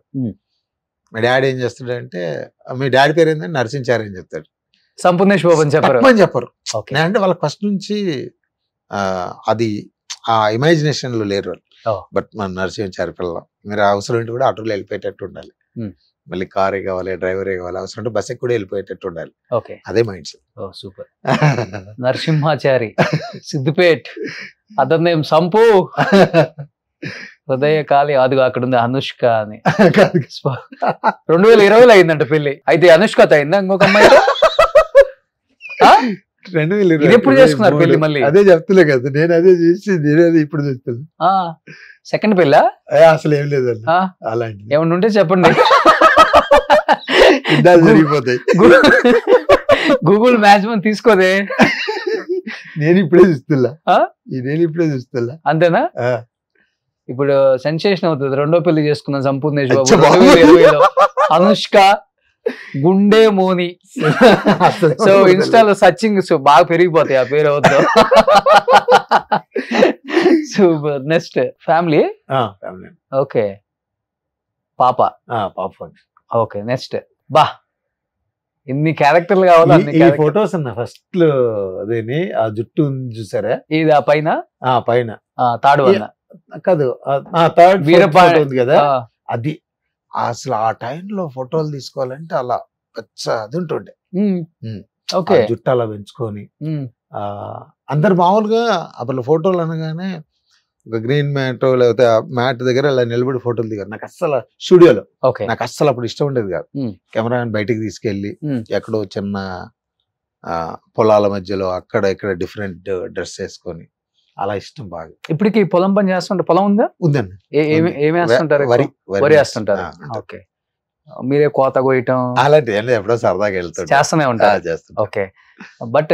[SPEAKER 3] మా డాడీ ఏం చేస్తాడంటే, మీ డాడీ పేరు ఏంటంటే నరసించారు అని చెప్తాడు,
[SPEAKER 2] సంపూర్ణేష్ బాబు అని చెప్పరు.
[SPEAKER 3] అంటే వాళ్ళకి ఫస్ట్ నుంచి అది ఆ ఇమాజినేషన్ లో లేరు వాళ్ళు. బట్ మన నరసించారు పిల్ల, మీరు అవసరం ఉంటే కూడా ఆటోలో వెళ్ళిపోయేటట్టు ఉండాలి, మళ్ళీ కారే కావాలి, డ్రైవరే కావాలి, అవసరం ఉంటే బస్ కూడా వెళ్ళిపోయేటట్టు ఉండాలి. అదే mind set.
[SPEAKER 2] Super. Narasimhachari, Siddipet, అతని నేమ్ సంపు, హృదయ కాళి, అదిగో అక్కడ ఉంది అనుష్క అని. 2020లో అయిందంట పెళ్లి. అయితే అనుష్కతో అయిందా ఇంకొక అమ్మాయి? ఎప్పుడు చేసుకున్నారు పెళ్లి? మళ్ళీ
[SPEAKER 3] అదే చెప్తులే కదా, నేను అదే చేసి నేనేది ఇప్పుడు చెప్తున్నా.
[SPEAKER 2] సెకండ్ పెళ్ళా?
[SPEAKER 3] అసలు ఏం లేదండి, అలాంటి
[SPEAKER 2] ఏమన్నా ఉంటే చెప్పండి,
[SPEAKER 3] జరిగిపోతాయి.
[SPEAKER 2] గూగుల్ మ్యాచ్ తీసుకోదే,
[SPEAKER 3] నేను ఇప్పుడే చూస్తున్నా.
[SPEAKER 2] అంతేనా? ఇప్పుడు సెన్సేషన్ అవుతుంది, 2వ పెళ్లి చేసుకున్నాం సంపూర్ణేష్ బాబు 2020లో. అనుష్క గుండె మోని. సో ఇన్స్టాలో సర్చింగ్ బాగా పెరిగిపోతాయి ఆ పేరు అవుతా. సూపర్. Next family. ఓకే, పాప. Okay, next. బా, ఇన్ని క్యారెక్టర్లు కావాలి.
[SPEAKER 3] ఫొటోస్ అన్న ఫస్ట్ లో అదేని ఆ జుట్టు చూసారా, ఇది
[SPEAKER 2] ఆ పైన
[SPEAKER 3] పైన
[SPEAKER 2] తాడు అన్న
[SPEAKER 3] కాదు, థర్డ్ వీరపాండ ఉంది కదా, అది అసలు ఆ టైంలో ఫోటోలు తీసుకోవాలంటే అలా పెద్ద అది ఉంటుండే.
[SPEAKER 2] ఓకే.
[SPEAKER 3] జుట్టు అలా పెంచుకొని అందరు మామూలుగా అప్పుడు ఫోటోలు అనగానే ఒక గ్రీన్ మ్యాట్ లేకపోతే మ్యాట్ దగ్గర అలా నిలబడి ఫోటోలు దిగారు. నాకు అస్సలు స్టూడియోలో నాకు అస్సలు అప్పుడు ఇష్టం ఉండేది కాదు. కెమెరాని బయటికి తీసుకెళ్ళి ఎక్కడో చిన్న పొలాల మధ్యలో అక్కడ ఇక్కడ డిఫరెంట్ డ్రెస్ వేసుకొని అలా ఇష్టం బాగా.
[SPEAKER 2] ఇప్పటికి పొలం పని చేస్తుంటారు? పొలం ఉందా?
[SPEAKER 3] ఉందండి.
[SPEAKER 2] ఏమి వేస్తుంటారు?
[SPEAKER 3] వరి
[SPEAKER 2] వేస్తుంటారు. ఓకే. మీరే కోత కోయటం
[SPEAKER 3] అలాంటి ఎప్పుడో సరదాగా వెళ్తాడు
[SPEAKER 2] చేస్తూనే ఉంటారు. ఓకే. బట్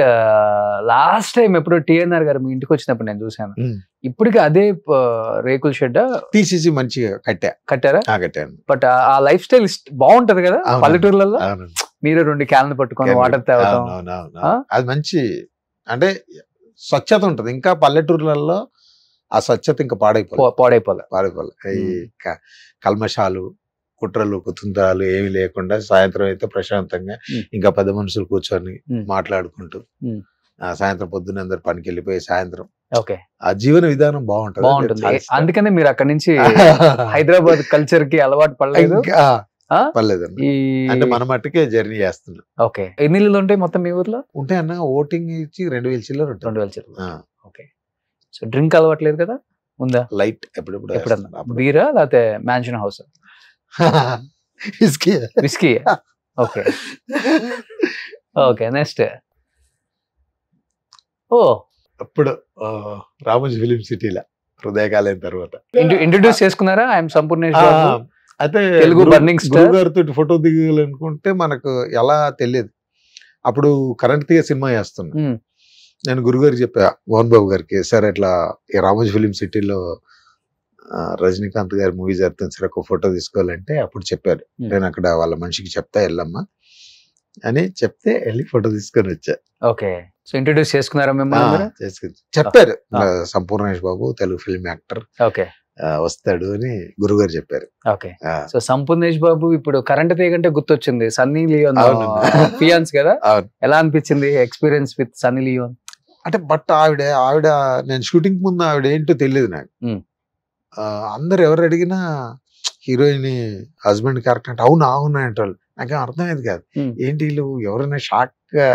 [SPEAKER 2] లాస్ట్ టైం ఎప్పుడు టిఎన్ఆర్ గారు మీ ఇంటికి వచ్చినప్పుడు నేను చూసాను. ఇప్పటికి అదే రేకుల షెడ్
[SPEAKER 3] తీసేసి మంచిగా కట్టారా? కట్టాను.
[SPEAKER 2] బట్ ఆ లైఫ్ స్టైల్ బాగుంటది కదా పల్లెటూర్లలో. మీరు 2 క్యాన్లు పట్టుకొని వాటర్ తాగడం
[SPEAKER 3] అది మంచి అంటే స్వచ్ఛత ఉంటది. ఇంకా పల్లెటూర్లలో ఆ స్వచ్ఛత ఇంకా పాడైపోలే. ఈ కల్మషాలు కుట్రలు కుతుంత్రాలు ఏమి లేకుండా సాయంత్రం అయితే ప్రశాంతంగా ఇంకా 10 మనుషులు కూర్చొని మాట్లాడుకుంటూ సాయంత్రం పొద్దున్న అందరు పనికి వెళ్ళిపోయి సాయంత్రం ఆ జీవన విధానం బాగుంటుంది.
[SPEAKER 2] అందుకనే మీరు అక్కడి నుంచి హైదరాబాద్ కల్చర్ కి అలవాటు
[SPEAKER 3] పర్లేదండి. అంటే మన మట్టుకే జర్నీ చేస్తున్నాం.
[SPEAKER 2] ఓకే. ఎన్ని ఇల్లులు ఉంటాయి మొత్తం మీ ఊర్లో?
[SPEAKER 3] ఉంటాయి అన్న, ఓటింగ్ ఇచ్చి 2000 చిల్లర.
[SPEAKER 2] 2000 చిల్లర. ఓకే. సో డ్రింక్ అలవాట్లేదు కదా? ఉందా?
[SPEAKER 3] లైట్ ఎప్పుడన్నా.
[SPEAKER 2] బీరా లేకపోతే mansion house? Whisky. Okay. Okay. Next
[SPEAKER 3] అప్పుడు రామోజీ ఫిలిం సిటీలో హృదయకాలం తర్వాత
[SPEAKER 2] ఇంట్రడ్యూస్ చేసుకున్నారా? ఐఎమ్ సంపూర్ణేష్ బాబు.
[SPEAKER 3] అయితే
[SPEAKER 2] తెలుగు బర్నింగ్ స్టార్
[SPEAKER 3] గారితో ఫోటో దిగాలనుకుంటే మనకు ఎలా తెలియదు. అప్పుడు కరెంట్ తీగ సినిమా చేస్తున్నా. నేను గురుగారికి చెప్పా, మోహన్ బాబు గారికి, సార్ ఇట్లా ఈ రామోజీ ఫిలిం సిటీలో రజనీకాంత్ గారి మూవీ జరుగుతుంది సార్, ఒక ఫోటో తీసుకోవాలంటే అప్పుడు చెప్పారు, నేను అక్కడ వాళ్ళ మనిషికి చెప్తా వెళ్ళమ్మా అని చెప్తే వెళ్ళి ఫోటో తీసుకొని వచ్చా.
[SPEAKER 2] ఓకే. సో ఇంట్రడ్యూస్ చేసుకున్నారా మిమ్మల్ని?
[SPEAKER 3] చెప్పారు, Sampoornesh Babu Telugu film actor,
[SPEAKER 2] okay,
[SPEAKER 3] వస్తాడు అని గురుగారు చెప్పారు.
[SPEAKER 2] ఓకే. సో సంపూర్ణేష్ బాబు ఇప్పుడు కరెంట్ తీగంటే గుర్తొచ్చింది సన్నీ లియోన్ ఫియాన్స్ కదా, ఎలా అనిపించింది ఎక్స్పీరియన్స్ విత్ సన్నీ లియోన్?
[SPEAKER 3] అంటే బట్ ఆవిడ నేను షూటింగ్ ముందు ఆవిడ ఏంటో తెలియదు నాకు. అందరు ఎవరు అడిగినా హీరోయిన్ హస్బెండ్ క్యారెక్టర్ అంటే అవునా అంటారు. నాకేం అర్థమయ్యేది కాదు, ఏంటి వీళ్ళు ఎవరైనా షాక్ గా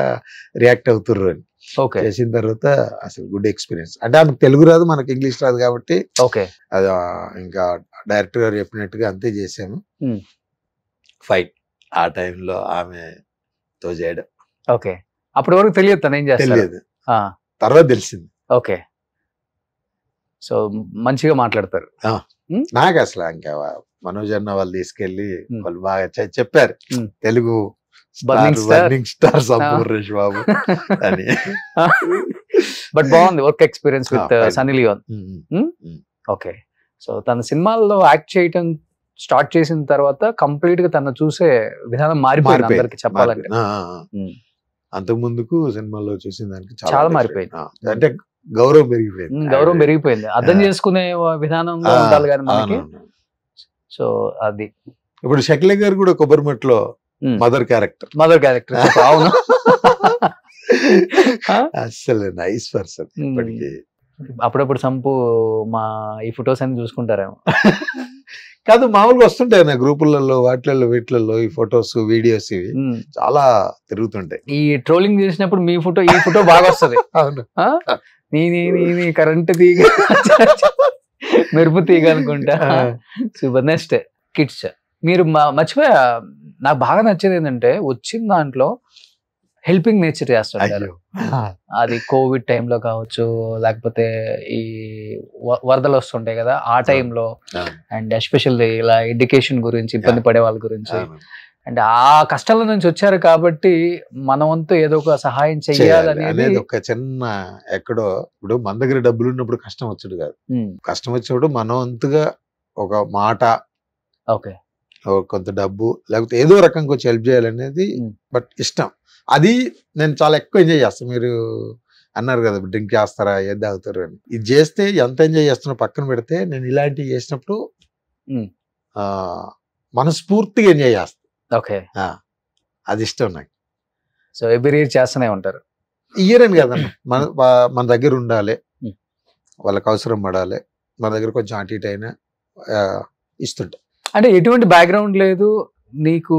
[SPEAKER 3] రియాక్ట్ అవుతుర్రు అని. చేసిన తర్వాత అసలు గుడ్ ఎక్స్పీరియన్స్. అంటే ఆమెకు తెలుగు రాదు, మనకి ఇంగ్లీష్ రాదు కాబట్టి అది ఇంకా డైరెక్టర్ గారు చెప్పినట్టుగా అంతే చేసాము. ఫైట్ ఆ టైంలో ఆమెతో చేయడం.
[SPEAKER 2] ఓకే. అప్పటి వరకు తెలియదు తను ఏం చేస్తాడు?
[SPEAKER 3] తెలియదు, తర్వాత తెలిసింది.
[SPEAKER 2] ఓకే. సో మంచిగా మాట్లాడతారు.
[SPEAKER 3] నాకు అసలు ఇంకా మనోజ్ అన్న వాళ్ళు తీసుకెళ్లి వాళ్ళు బాగా చెప్పారు, తెలుగు బర్నింగ్ స్టార్ సంపూర్ణేష్ బాబు అని.
[SPEAKER 2] బట్ బాగుంది work experience with Sunny Leone. Okay. So తన సినిమాల్లో యాక్ట్ చేయటం స్టార్ట్ చేసిన తర్వాత కంప్లీట్ గా తను చూసే విధానం మారిపోయింది అందరికి చెప్పాలంటే.
[SPEAKER 3] అంతకు ముందుకు సినిమాలో చూసిన దానికి
[SPEAKER 2] చాలా మారిపోయింది.
[SPEAKER 3] అంటే గౌరవం పెరిగిపోయింది,
[SPEAKER 2] అర్థం చేసుకునే విధానంలో ఉండాలి కానీ మనకి. సో అది
[SPEAKER 3] ఇప్పుడు షకీల గారు కూడా కొబ్బరిమట్లో మదర్ క్యారెక్టర్.
[SPEAKER 2] అవును,
[SPEAKER 3] అసలు నైస్ పర్సన్. ఇప్పటికి
[SPEAKER 2] అప్పుడప్పుడు సంపు మా ఈ ఫొటోస్ అన్ని చూసుకుంటారేమో.
[SPEAKER 3] కాదు, మామూలుగా వస్తుంటాయి నా గ్రూపులలో వీటిలలో ఈ ఫొటోస్ వీడియోస్ ఇవి చాలా తిరుగుతుంటాయి.
[SPEAKER 2] ఈ ట్రోలింగ్ చేసినప్పుడు మీ ఫోటో ఈ ఫోటో బాగా వస్తుంది.
[SPEAKER 3] అవును,
[SPEAKER 2] నీ కరెంట్ తీగ మెరుపు తీగ అనుకుంటా. సూపర్. Next kids. మీరు మర్చిపోయా, నాకు బాగా నచ్చేది ఏంటంటే వచ్చిన దాంట్లో హెల్పింగ్ నేచర్ చేస్తుంటారు. అది కోవిడ్ టైంలో కావచ్చు, లేకపోతే ఈ వరదలు వస్తుంటాయి కదా ఆ టైంలో, అండ్ ఎస్పెషల్లీ ఇలా ఎడ్యుకేషన్ గురించి ఇబ్బంది పడే వాళ్ళ గురించి, అండ్ ఆ కష్టాల నుంచి వచ్చారు కాబట్టి మన వంతు ఏదో ఒక సహాయం చెయ్యాలనేది
[SPEAKER 3] ఒక చిన్న ఎక్కడో. ఇప్పుడు మన దగ్గర డబ్బులు ఉన్నప్పుడు కష్టం వచ్చాడు కాదు, కష్టం వచ్చినప్పుడు మన వంతుగా ఒక మాట,
[SPEAKER 2] ఓకే,
[SPEAKER 3] కొంత డబ్బు లేకపోతే ఏదో రకంగా వచ్చి హెల్ప్ చేయాలనేది బట్ ఇష్టం. అది నేను చాలా ఎక్కువ ఎంజాయ్ చేస్తాను. మీరు అన్నారు కదా డ్రింక్ చేస్తారా ఏది తాగుతారు అని, ఇది చేస్తే ఎంత ఎంజాయ్ చేస్తున్నా పక్కన పెడితే నేను ఇలాంటివి చేసినప్పుడు మనస్ఫూర్తిగా ఎంజాయ్ చేస్తాను.
[SPEAKER 2] ఓకే,
[SPEAKER 3] అది ఇష్టం నాకు.
[SPEAKER 2] సో ఎవ్రీ ఇయర్ చేస్తూనే ఉంటారు?
[SPEAKER 3] ఇయర్ అని కదన్నా, మన దగ్గర ఉండాలి, వాళ్ళకి అవసరం పడాలి, మన దగ్గర కొంచెం అటు ఇటు అయినా ఇస్తుంటాం.
[SPEAKER 2] అంటే ఎటువంటి బ్యాక్గ్రౌండ్ లేదు, నీకు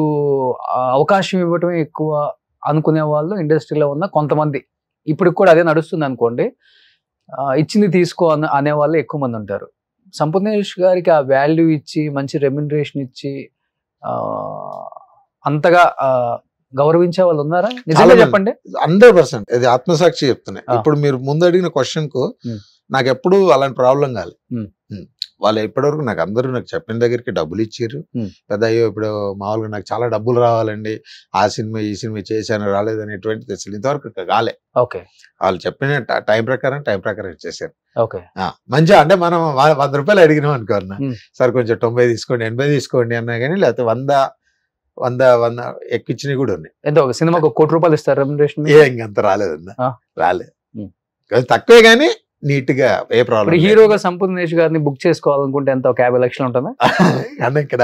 [SPEAKER 2] అవకాశం ఇవ్వటమే ఎక్కువ అనుకునే వాళ్ళు ఇండస్ట్రీలో ఉన్న కొంతమంది, ఇప్పుడు కూడా అదే నడుస్తుంది అనుకోండి, ఇచ్చింది తీసుకో అనే వాళ్ళు ఎక్కువ మంది ఉంటారు. సంపూర్ణేష్ గారికి ఆ వాల్యూ ఇచ్చి మంచి రెమ్యునరేషన్ ఇచ్చి అంతగా గౌరవించే వాళ్ళు ఉన్నారా? నిజంగా చెప్పండి.
[SPEAKER 3] 100% ఇది ఆత్మసాక్షి చెప్తున్నాయి. ఇప్పుడు మీరు ముందు అడిగిన క్వశ్చన్ కు నాకు ఎప్పుడు అలాంటి ప్రాబ్లం కాదు. వాళ్ళు ఇప్పటివరకు నాకు చెప్పిన దగ్గరికి డబ్బులు ఇచ్చారు. పెద్ద అయ్యో ఇప్పుడు మామూలుగా నాకు చాలా డబ్బులు రావాలండి, ఆ సినిమా ఈ సినిమా చేశాను రాలేదు అనేటువంటి తెచ్చారు, ఇంతవరకు కాలే.
[SPEAKER 2] ఓకే,
[SPEAKER 3] వాళ్ళు చెప్పిన టైం ప్రకారం ఇచ్చేసారు.
[SPEAKER 2] ఓకే,
[SPEAKER 3] మంచిగా. అంటే మనం 100 రూపాయలు అడిగినాం అనుకోన్నా, సార్ కొంచెం 90 తీసుకోండి 80 తీసుకోండి అన్నా కానీ, లేకపోతే 100 ఎక్కిచ్చినవి కూడా ఉన్నాయి.
[SPEAKER 2] ఎంతో ఒక సినిమాకు 1 కోటి రూపాయలు ఇస్తారు రెమ్యునరేషన్?
[SPEAKER 3] ఇంకంత రాలేదన్నా, రాలేదు. తక్కువే కానీ నీట్ గా ఏ ప్రాబ్లం.
[SPEAKER 2] హీరోగా సంపూర్ణేష్ గారిని బుక్ చేసుకోవాలనుకుంటే ఎంత, ఒక 50 లక్షలు ఉంటుందా?
[SPEAKER 3] అంటే ఇక్కడ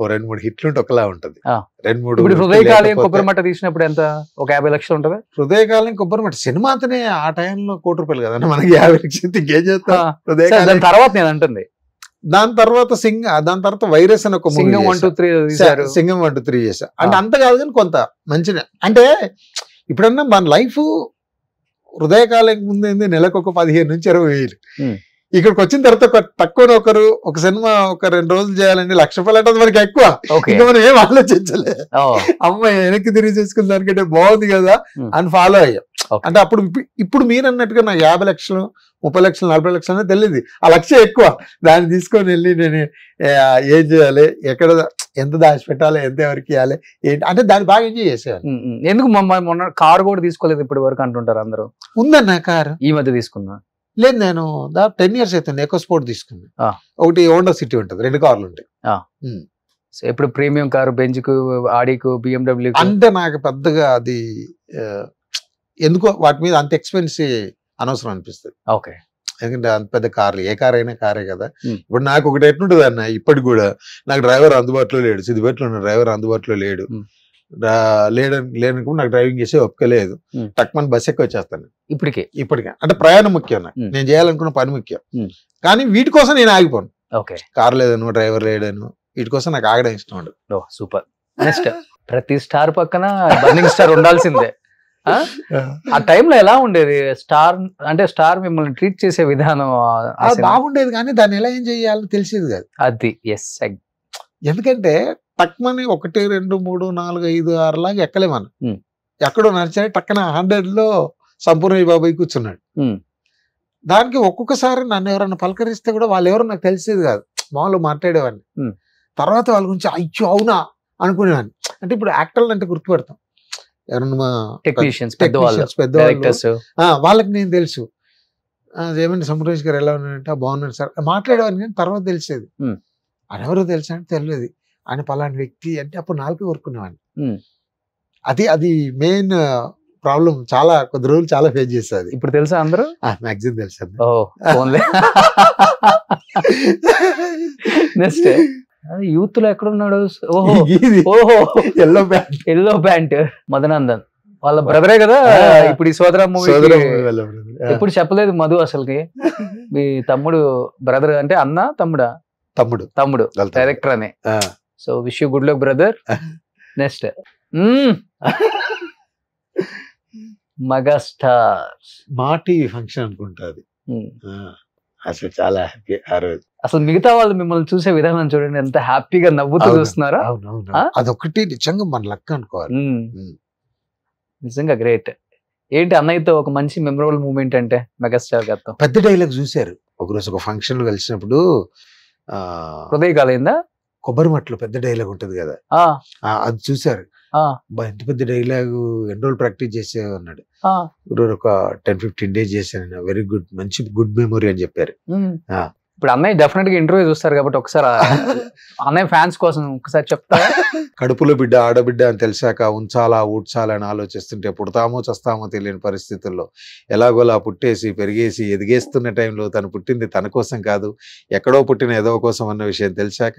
[SPEAKER 3] 2-3 హిట్లు ఉంటే ఒకలా ఉంటది. 2-3
[SPEAKER 2] ఇప్పుడు హృదయకాలయం కొబ్బరిమట్ట తీసినప్పుడు ఎంత, ఒక 50 లక్షలు ఉంటుందా?
[SPEAKER 3] హృదయకాలయం కొబ్బరిమట్ట సినిమా అంతనే ఆ టైంలో 1 కోటి రూపాయలు కదండి, మనకి 50 లక్షలు ఇంకేం చేస్తాం.
[SPEAKER 2] దాని తర్వాత నేను అంటుంది,
[SPEAKER 3] దాని తర్వాత వైరస్ అని ఒక
[SPEAKER 2] సింగం 1, 2, 3 తీశారు.
[SPEAKER 3] సింగం 1, 2, 3 చేశా. అంటే అంత కాదు కానీ కొంత మంచిగా. అంటే ఇప్పుడన్నా మన లైఫ్ హృదయకాలం ముందు నెలకు ఒక 15 నుంచి 20 వేలు, ఇక్కడికి వచ్చిన తర్వాత తక్కువ ఒక సినిమా ఒక 2 రోజులు చేయాలండి, 1,00,000 రూపాయలు అంటే మనకి ఎక్కువ. ఇంకా మనం ఏం ఆలోచించలే, అమ్మాయి వెనక్కి తిరిగి చేసుకున్న దానికంటే బాగుంది కదా అని ఫాలో అయ్యాం. అంటే ఇప్పుడు మీరు అన్నట్టుగా నాకు 50 లక్షలు 30 లక్షలు 40 లక్షలు అనేది తెలియదు, ఆ 1,00,000 ఎక్కువ. దాన్ని తీసుకొని వెళ్ళి నేను ఏం చేయాలి, ఎక్కడ ఎంత దాచిపెట్టాలి, ఎంత ఎవరికి ఇవ్వాలి ఏంటి అంటే దాన్ని బాగా ఎంజాయ్ చేసేవాళ్ళు.
[SPEAKER 2] ఎందుకు మొన్న కారు కూడా తీసుకోలేదు ఇప్పటి వరకు అంటుంటారు అందరూ? ఉందన్న కారు ఈ మధ్య తీసుకున్నా.
[SPEAKER 3] లేదు, నేను 10 years అవుతుంది ఎకో స్పోర్ట్ తీసుకున్నా. ఒకటి హోండా సిటీ ఉంటుంది, 2 కార్లు ఉంటాయి.
[SPEAKER 2] ఇప్పుడు ప్రీమియం కారు బెంజ్కు, ఆడీకు, BMW
[SPEAKER 3] అంటే నాకు పెద్దగా అది ఎందుకో వాటి మీద అంత ఎక్స్పెన్సివ్ అనవసరం అనిపిస్తుంది.
[SPEAKER 2] ఓకే,
[SPEAKER 3] ఎందుకంటే అంత పెద్ద కార్లు, ఏ కార్ అయినా కారే కదా. ఇప్పుడు నాకు ఒకటి ఎట్లుంటుంది అన్న, ఇప్పటికి కూడా నాకు డ్రైవర్ అందుబాటులో లేడు, సిద్దిపేటలో ఉన్న డ్రైవర్ అందుబాటులో లేడు, లేనప్పుడు నాకు డ్రైవింగ్ చేసే ఒప్పుకోలేదు. టక్మన్ బస్ ఎక్కి వచ్చేస్తాను ఇప్పటికే. అంటే ప్రయాణం ముఖ్యం, నేను చేయాలనుకున్న పని ముఖ్యం. కానీ వీటి కోసం నేను ఆగిపోను. కార్ లేదను, డ్రైవర్ లేడను, వీటి కోసం నాకు ఆగడం ఇష్టం ఉండదు.
[SPEAKER 2] సూపర్. నెక్స్ట్, ప్రతి స్టార్ పక్కన బర్నింగ్ స్టార్ ఉండాల్సిందే. ఆ టైంలో ఎలా ఉండేది? స్టార్ మిమ్మల్ని ట్రీట్ చేసే విధానం
[SPEAKER 3] బాగుండేది, కానీ దాన్ని ఎలా ఏం చేయాలో తెలిసేది కాదు.
[SPEAKER 2] అది
[SPEAKER 3] ఎందుకంటే టక్మని 1, 2, 3, 4, 5, 6 లాగా ఎక్కలే మనం. ఎక్కడో నడిచాయి టక్కన 100లో సంపూర్ణ బాబాయ్ కూర్చున్నాడు. దానికి ఒక్కొక్కసారి నన్ను ఎవరన్నా పలకరిస్తే కూడా వాళ్ళు ఎవరో నాకు తెలిసేది కాదు, మామూలు మాట్లాడేవాడిని. తర్వాత వాళ్ళ గురించి అయ్యో అవునా అనుకునేవాడిని. అంటే ఇప్పుడు యాక్టర్లు అంటే గుర్తుపెడతాం, ఎవరన్నా
[SPEAKER 2] టెక్నీషియన్స్
[SPEAKER 3] వాళ్ళకి నేను తెలుసు, ఏమంటే సంపూర్ణేష్ గారు ఎలా ఉన్నారంటే బాగున్నాడు సార్ మాట్లాడేవాడిని. కానీ తర్వాత తెలిసేది ఆయన ఎవరో తెలుసా అంటే తెలియదు, ఆయన పలాంటి వ్యక్తి అంటే అప్పుడు 4 కోరుకునేవాడిని. అది మెయిన్ ప్రాబ్లం. చాలా కొద్ది రోజులు చాలా ఫేస్ చేసేది.
[SPEAKER 2] ఇప్పుడు తెలుసా అందరూ?
[SPEAKER 3] మ్యాక్సిమం తెలుసా.
[SPEAKER 2] నెక్స్ట్, యూత్ లో ఎక్కడున్నాడు? ఎల్లో ప్యాంట్ మదనందన్ వాళ్ళ బ్రదరే కదా. ఇప్పుడు ఈ సోదర మూవీ ఎప్పుడు చెప్పలేదు మధు అసలుకి. మీ తమ్ముడు బ్రదర్ అంటే అన్న తమ్ముడు డైరెక్టర్ అనే. So wish you good luck brother. Next, megastar
[SPEAKER 3] మా టీవీ ఫంక్షన్ అనుకుంటుంది. అసలు చాలా హ్యాపీ ఆ రోజు.
[SPEAKER 2] అసలు మిగతా వాళ్ళు మిమ్మల్ని చూసే విధానం చూడండి, ఎంత హ్యాపీగా నవ్వుతూ చూస్తున్నారా.
[SPEAKER 3] అదొకటి నిజంగా మన లక్ అనుకోవాలి.
[SPEAKER 2] నిజంగా గ్రేట్. ఏంటి అన్నయ్యతో ఒక మంచి మెమరబుల్ మూమెంట్ అంటే మెగాస్టార్ గారితో?
[SPEAKER 3] పెద్ద డైలాగ్ చూశారు ఒకరోజు ఒక ఫంక్షన్ లో కలిసినప్పుడు.
[SPEAKER 2] హృదయకాలైందా?
[SPEAKER 3] కొబ్బరిమట్టలో పెద్ద డైలాగ్ ఉంటది కదా, అది చూసారు. ఎంత పెద్ద డైలాగ్, ఎన్ని రోజులు ప్రాక్టీస్ చేసే అన్నాడు. ఒక 10-15 days చేశాను. వెరీ గుడ్, మంచి గుడ్ మెమొరీ అని చెప్పారు.
[SPEAKER 2] ఇప్పుడు అన్నయ్య డెఫినెట్ గా ఇంటర్వ్యూ చూస్తారు కాబట్టి ఒకసారి అన్నయ్య ఫ్యాన్స్ కోసం ఒకసారి చెప్తా.
[SPEAKER 3] కడుపులో బిడ్డ ఆడబిడ్డ అని తెలిసాక ఉంచాలా ఊడ్చాలా అని ఆలోచిస్తుంటే పుడతామో చస్తామో తెలియని పరిస్థితుల్లో ఎలాగోలా పుట్టేసి పెరిగేసి ఎదిగేస్తున్న టైంలో తను పుట్టింది తన కోసం కాదు, ఎక్కడో పుట్టిన ఏదో కోసం అన్న విషయం తెలిసాక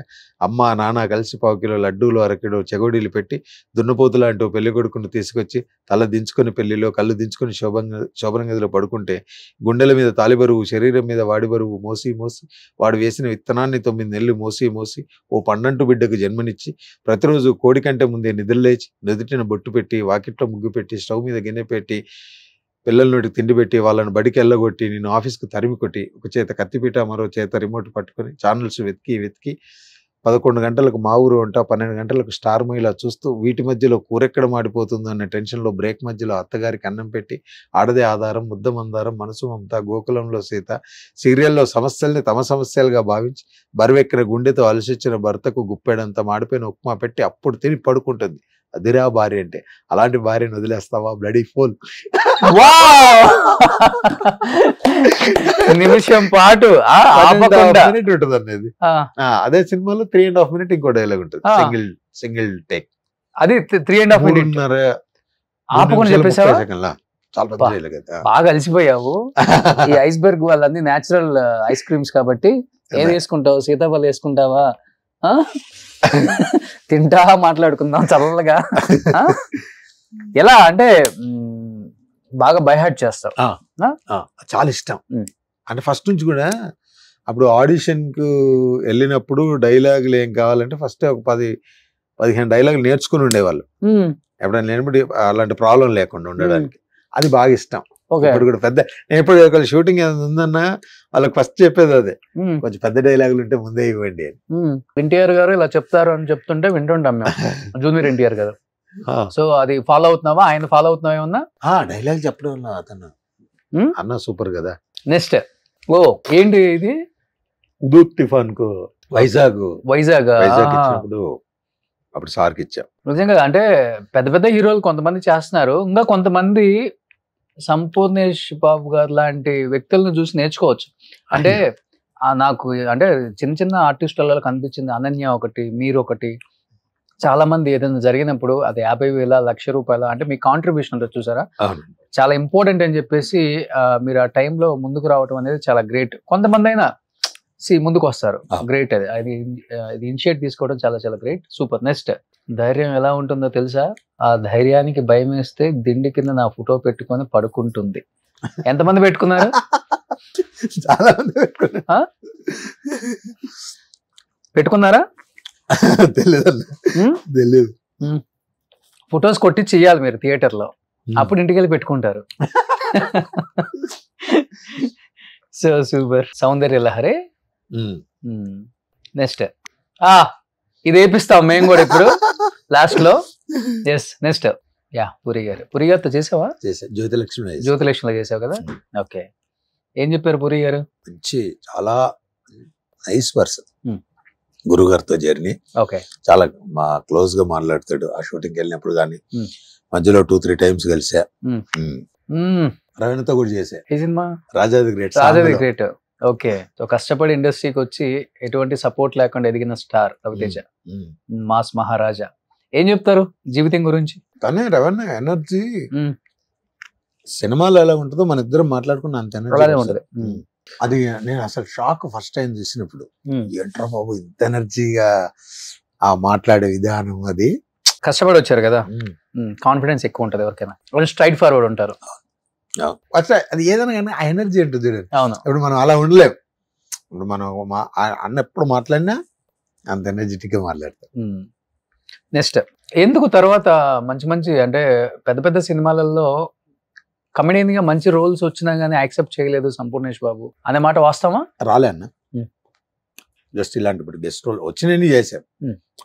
[SPEAKER 3] అమ్మ నాన్న కలిసి 1 కిలో లడ్డూలు 1 కిలో చెగోడీలు పెట్టి దున్నపోతులు అంటూ పెళ్లి కొడుకుని తీసుకొచ్చి తల దించుకుని పెళ్లిలో కళ్ళు దించుకుని శోభన గదిలో పడుకుంటే గుండెల మీద తాలి బరువు, శరీరం మీద వాడి బరువు మోసి మోసి వాడు వేసిన విత్తనాన్ని 9 నెలలు మోసి ఓ పండంటు బిడ్డకు జన్మనిచ్చి ప్రతిరోజు కోడి కంటే ముందే నిద్రలేచి నుదుటిన బొట్టు పెట్టి వాకిట్లో ముగ్గు పెట్టి స్టవ్ మీద గిన్నె పెట్టి పిల్లల నోటికి తిండి పెట్టి వాళ్ళని బడికి వెళ్ళగొట్టి నేను ఆఫీస్కి తరిమి కొట్టి ఒక చేత కత్తిపీట మరో చేత రిమోట్ పట్టుకొని ఛానల్స్ వెతికి 11 గంటలకు మా ఊరు వంట 12 గంటలకు స్టార్ మహిళ చూస్తూ వీటి మధ్యలో కూరెక్కడ మాడిపోతుందో అనే టెన్షన్లో బ్రేక్ మధ్యలో అత్తగారికి అన్నం పెట్టి ఆడదే ఆధారం ముద్ద మందారం మనసు మమత గోకులంలో సీత సీరియల్లో సమస్యల్ని తమ సమస్యలుగా భావించి బరువెక్కిన గుండెతో అలసిచ్చిన భర్తకు గుప్పెడంత మాడిపోయిన ఉప్మా పెట్టి అప్పుడు తిని పడుకుంటుంది. అదిరా భార్య అంటే. అలాంటి భార్యను వదిలేస్తావా బ్లడీ ఫోల్.
[SPEAKER 2] నిమిషం పాటు
[SPEAKER 3] ఉంటుంది అనేది. అదే సినిమాలో 3.5 minutes ఇంకో డైలాగ్ ఉంటుంది, సింగిల్ టేక్.
[SPEAKER 2] అది 3.5 minutes ఆపకుండా చెప్పేసావా?
[SPEAKER 3] చాలా పెద్ద డైలాగ్.
[SPEAKER 2] బాగా అలసిపోయావు. ఈ ఐస్బర్గ్ వాళ్ళన్నీ న్యాచురల్ ఐస్ క్రీమ్స్ కాబట్టి ఏం వేసుకుంటావు? సీతాఫలం వేసుకుంటావా? తింటా మాట్లాడుకుందాం చల్లగా. ఎలా అంటే బాగా బైహార్ట్ చేస్తావు.
[SPEAKER 3] చాలా ఇష్టం. అంటే ఫస్ట్ నుంచి కూడా అప్పుడు ఆడిషన్ కు వెళ్ళినప్పుడు డైలాగులు ఏం కావాలంటే ఫస్ట్ ఒక 10-15 డైలాగులు నేర్చుకుని ఉండేవాళ్ళు ఎప్పుడైనా నిలబడి, అలాంటి ప్రాబ్లం లేకుండా ఉండడానికి. అది బాగా ఇష్టం. ఇప్పుడు కూడా పెద్ద ఎప్పుడు ఒక షూటింగ్ ఉందన్నా వాళ్ళకి ఫస్ట్ చెప్పేది అదే, కొంచెం పెద్ద డైలాగులు ఉంటే ముందే ఇవ్వండి అని.
[SPEAKER 2] ఎన్టీఆర్ గారు ఇలా చెప్తారు అని చెప్తుంటే వింటుంటాం మేము, జూనియర్ ఎన్టీఆర్ గారు. సో అది ఫాలో అవుతున్నావా? ఆయన ఫాలో అవుతున్నావా ఏమన్నా?
[SPEAKER 3] డైలాగ్ చెప్పడం అతను అన్న సూపర్ కదా.
[SPEAKER 2] నెక్స్ట్ ఏంటి ఇది?
[SPEAKER 3] దూత్ టిఫాన్ కు వైజాగ్
[SPEAKER 2] ఇచ్చినప్పుడు
[SPEAKER 3] అప్పుడు సార్కి ఇచ్చాం.
[SPEAKER 2] నిజంగా అంటే పెద్ద పెద్ద హీరోలు కొంతమంది చేస్తున్నారు, ఇంకా కొంతమంది సంపూర్ణేష్ బాబు గారు లాంటి వ్యక్తులను చూసి నేర్చుకోవచ్చు. అంటే నాకు అంటే చిన్న చిన్న ఆర్టిస్టులలో కనిపించింది అనన్య ఒకటి, మీరు ఒకటి. చాలా మంది ఏదైనా జరిగినప్పుడు అది 50,000 1,00,000 రూపాయలు అంటే మీ కాంట్రిబ్యూషన్ ఉంటుంది చూసారా, చాలా ఇంపార్టెంట్ అని చెప్పేసి మీరు ఆ టైంలో ముందుకు రావడం అనేది చాలా గ్రేట్. కొంతమంది అయినా ముందుకు వస్తారు, గ్రేట్. అది ఇనిషియేట్ తీసుకోవడం చాలా చాలా గ్రేట్, సూపర్. నెక్స్ట్, ధైర్యం ఎలా ఉంటుందో తెలుసా? ఆ ధైర్యానికి భయం వేస్తే దిండి కింద నా ఫోటో పెట్టుకొని పడుకుంటుంది. ఎంతమంది పెట్టుకున్నారు?
[SPEAKER 3] చాలా మంది
[SPEAKER 2] పెట్టుకున్నారా?
[SPEAKER 3] తెలియదు.
[SPEAKER 2] ఫొటోస్ కొట్టి చెయ్యాలి మీరు థియేటర్ లో, అప్పుడు ఇంటికి వెళ్ళి పెట్టుకుంటారు. So super. Soundarya Lahari. Next ఇది వేపిస్తాం మేము కూడా ఇప్పుడు లాస్ట్ లో. ఎస్, నెక్స్ట్ పూరి గారితో చేసావా? జ్యోతిలక్ష్మిలో చేసావు కదా. ఓకే, ఏం చెప్పారు పూరి గారు?
[SPEAKER 3] మంచి, చాలా నైస్ పర్సన్. గురుగారితో జర్నీ
[SPEAKER 2] ఓకే,
[SPEAKER 3] చాలా క్లోజ్ గా మాట్లాడతాడు. ఆ షూటింగ్ వెళ్ళినప్పుడు కానీ మధ్యలో 2-3 times కలిసా. రవీణతో కూడా చేసా.
[SPEAKER 2] ఈ సినిమా
[SPEAKER 3] రాజాది గ్రేట్.
[SPEAKER 2] ఓకే, సో కష్టపడి ఇండస్ట్రీకి వచ్చి ఎటువంటి సపోర్ట్ లేకుండా ఎదిగిన స్టార్ రవితేజ, మాస్ మహారాజా. ఏం చెప్తారు జీవితం గురించి?
[SPEAKER 3] కానీ రవణ ఎనర్జీ సినిమాలో ఎలా ఉంటుందో మన ఇద్దరం మాట్లాడుకున్న అంత ఎనర్జీ ఉంటుంది. అది నేను అసలు షాక్ ఫస్ట్ టైం చూసినప్పుడు. ఏంట్రా బాబు ఇంత ఎనర్జీగా ఆ మాట్లాడే విధానం. అది
[SPEAKER 2] కష్టపడి వచ్చారు కదా, కాన్ఫిడెన్స్ ఎక్కువ ఉంటుంది ఎవరికైనా, స్ట్రైట్ ఫార్వర్డ్ ఉంటారు.
[SPEAKER 3] అది ఏదైనా కానీ ఆ ఎనర్జీ ఉంటుంది చూడండి.
[SPEAKER 2] అవును,
[SPEAKER 3] ఇప్పుడు మనం అలా ఉండలేం. ఇప్పుడు మనం అన్న ఎప్పుడు మాట్లాడినా అంత ఎనర్జెటిక్ గా మాట్లాడతాం.
[SPEAKER 2] నెక్స్ట్, ఎందుకు తర్వాత మంచి మంచి అంటే పెద్ద పెద్ద సినిమాలలో కమెడియన్ గా మంచి రోల్స్ వచ్చినా గానీ యాక్సెప్ట్ చేయలేదు సంపూర్ణేష్ బాబు అనే మాట వాస్తవా?
[SPEAKER 3] రాలే అన్న, జస్ట్ ఇలాంటి ఇప్పుడు గెస్ట్ రోల్ వచ్చినవి చేసాం,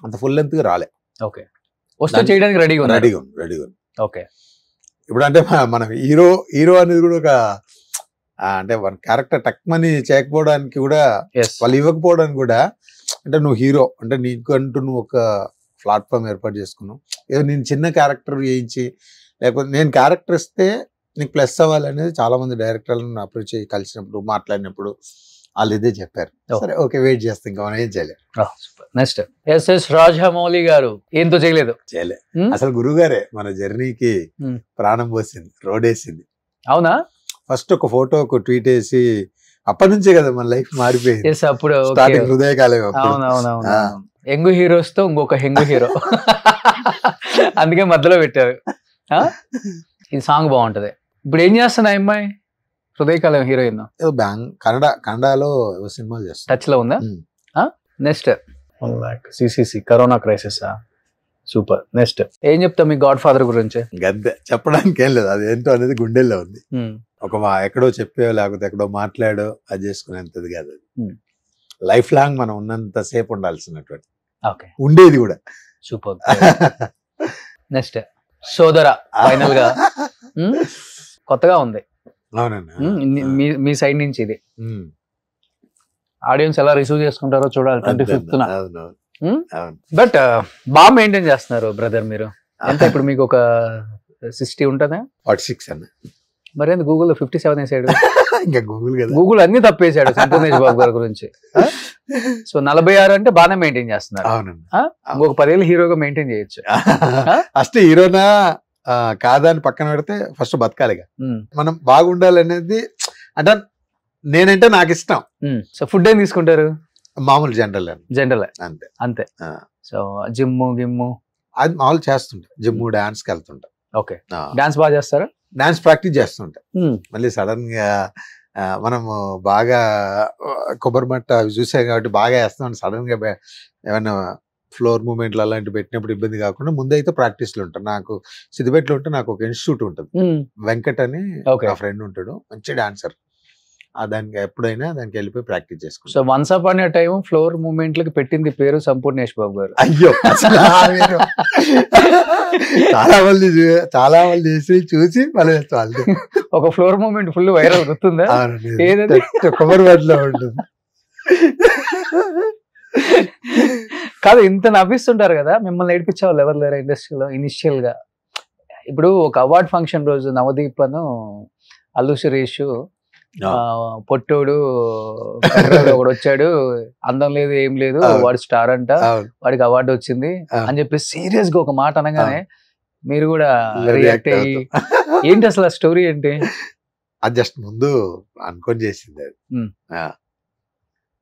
[SPEAKER 3] అంత ఫుల్ లెంత్ గా రాలే.
[SPEAKER 2] ఓకే, వస్తే చేయడానికి రెడీగా. ఓకే,
[SPEAKER 3] ఇప్పుడు అంటే మనం హీరో అనేది కూడా ఒక అంటే మన క్యారెక్టర్ టక్మని చేయకపోవడానికి కూడా, వాళ్ళు ఇవ్వకపోవడానికి కూడా, అంటే నువ్వు హీరో అంటే నీకంటూ నువ్వు ఒక ప్లాట్ఫామ్ ఏర్పాటు చేసుకున్నావు. ఏదో నేను చిన్న క్యారెక్టర్ వేయించి, లేకపోతే నేను క్యారెక్టర్ ఇస్తే నీకు ప్లస్ అవ్వాలనేది చాలా మంది డైరెక్టర్లను అప్రోచ్ చేసి కలిసినప్పుడు మాట్లాడినప్పుడు వాళ్ళు ఇదే చెప్పారు. సరే ఓకే, వెయిట్ చేస్తాం, ఇంకా మనం ఏం చేయలేదు.
[SPEAKER 2] నెక్స్ట్, ఎస్ఎస్ రాజమౌళి గారు ఏంతో చేయలేదు.
[SPEAKER 3] అసలు గురువు గారే మన జర్నీకి ప్రాణం పోసింది, రోడ్ వేసింది.
[SPEAKER 2] అవునా?
[SPEAKER 3] ఫస్ట్ ఒక ఫోటో, ఒక ట్వీట్ వేసి అప్పటి నుంచే కదా మన లైఫ్ మారిపోయింది.
[SPEAKER 2] అప్పుడు
[SPEAKER 3] హృదయకాలం.
[SPEAKER 2] యంగ్ హీరోస్ తో ఇంకొక యంగ్ హీరో, అందుకే మధ్యలో పెట్టారు. ఈ సాంగ్ బాగుంటది. ఇప్పుడు ఏం చేస్తున్నా అమ్మాయి? హృదయకాలం హీరోయిన్
[SPEAKER 3] ఏదో కన్నడలో సినిమాలు చేస్తాను.
[SPEAKER 2] టచ్ లో ఉందా? Next CCC corona crisis. Super. Next ఏం చెప్తాం మీ గాడ్ ఫాదర్ గురించి?
[SPEAKER 3] గద్దే చెప్పడానికి ఏం లేదు, అది ఏంటో అనేది గుండెల్లో ఉంది. ఎక్కడో చెప్పో లేకపోతే ఎక్కడో మాట్లాడో అది చేసుకునేంతది కాదు. అది లైఫ్ లాంగ్ మనం ఉన్నంత సేపు ఉండాల్సినటువంటి ఉండేది కూడా.
[SPEAKER 2] సూపర్. నెక్స్ట్ సోదర ఫైనల్ గా కొత్తగా ఉంది.
[SPEAKER 3] అవునండి.
[SPEAKER 2] మీ సైడ్ నుంచి ఇది ఆడియన్స్ ఎలా రిసీవ్ చేసుకుంటారో చూడాలి 25th. బట్ బాగా మెయింటైన్ చేస్తున్నారు బ్రదర్ మీరు. అంటే ఇప్పుడు మీకు ఒక 60 ఉంటుందా?
[SPEAKER 3] 46 అన్న.
[SPEAKER 2] మరి ఎందుకు గూగుల్లో 57 వేసాడు?
[SPEAKER 3] ఇంకా
[SPEAKER 2] గూగుల్ అన్ని తప్పేసాడు సంపూర్ణేష్ బాబు గారి గురించి. సో 46 అంటే బాగానే మెయింటైన్ చేస్తున్నారు. ఇంకొక 10 ఏళ్ళు హీరోగా మెయింటైన్ చేయొచ్చు.
[SPEAKER 3] ఫస్ట్ హీరోనా కాదా అని పక్కన పెడితే ఫస్ట్ బతకాలిగా. మనం బాగుండాలనేది అంటే నేనంటే నాకు ఇష్టం.
[SPEAKER 2] సో ఫుడ్ ఏం తీసుకుంటారు?
[SPEAKER 3] మామూలు జనరల్ అంతే
[SPEAKER 2] అంతే. సో జిమ్ గిమ్ము
[SPEAKER 3] అది మామూలు చేస్తుంటా. జిమ్ డాన్స్ కి వెళ్తుంటా.
[SPEAKER 2] ఓకే. డాన్స్ బాగా చేస్తారా?
[SPEAKER 3] డాన్స్ ప్రాక్టీస్ చేస్తుంటా. మళ్ళీ సడన్ గా మనము బాగా కొబ్బరి మట్ట అవి చూసాం కాబట్టి బాగా వేస్తాం. సడన్ గా ఏమైనా ఫ్లోర్ మూమెంట్లు అలాంటివి పెట్టినప్పుడు ఇబ్బంది కాకుండా ముందైతే ప్రాక్టీస్లు ఉంటాను. నాకు సిద్దిపేటలో ఉంటే నాకు ఒక ఇన్స్టిట్యూట్ ఉంటుంది, వెంకట్ అని నా ఫ్రెండ్ ఉంటాడు, మంచి డాన్సర్. దానికి ఎప్పుడైనా దానికి వెళ్ళిపోయి ప్రాక్టీస్ చేసుకుంటాం.
[SPEAKER 2] So once upon a time floor మూమెంట్లకి పెట్టింది పేరు సంపూర్ణేష్ బాబు గారు.
[SPEAKER 3] అయ్యో చాలా మంది చేసి చూసి మళ్ళీ
[SPEAKER 2] ఒక ఫ్లోర్ మూమెంట్ ఫుల్ వైరల్ గుర్తుందా?
[SPEAKER 3] ఏదంటే కొబ్బరిలో ఉంటుంది.
[SPEAKER 2] కాదు, ఇంత నవ్విస్తుంటారు కదా, మిమ్మల్ని ఏడిపించే వాళ్ళు ఎవరు లేరా ఇండస్ట్రీలో ఇనిషియల్ గా? ఇప్పుడు ఒక అవార్డ్ ఫంక్షన్ రోజు నవదీప్ అను అల్లు సురేష్ పొట్టోడు ఒకడు వచ్చాడు, అందం లేదు ఏం లేదు, వాడు స్టార్ అంట, వాడికి అవార్డు వచ్చింది అని చెప్పి సీరియస్ గా ఒక మాట అనగానే మీరు కూడా రియాక్ట్ అయ్యి ఏంటి అసలు ఆ స్టోరీ ఏంటి?
[SPEAKER 3] అది జస్ట్ ముందు అనుకొని చేసింది అది.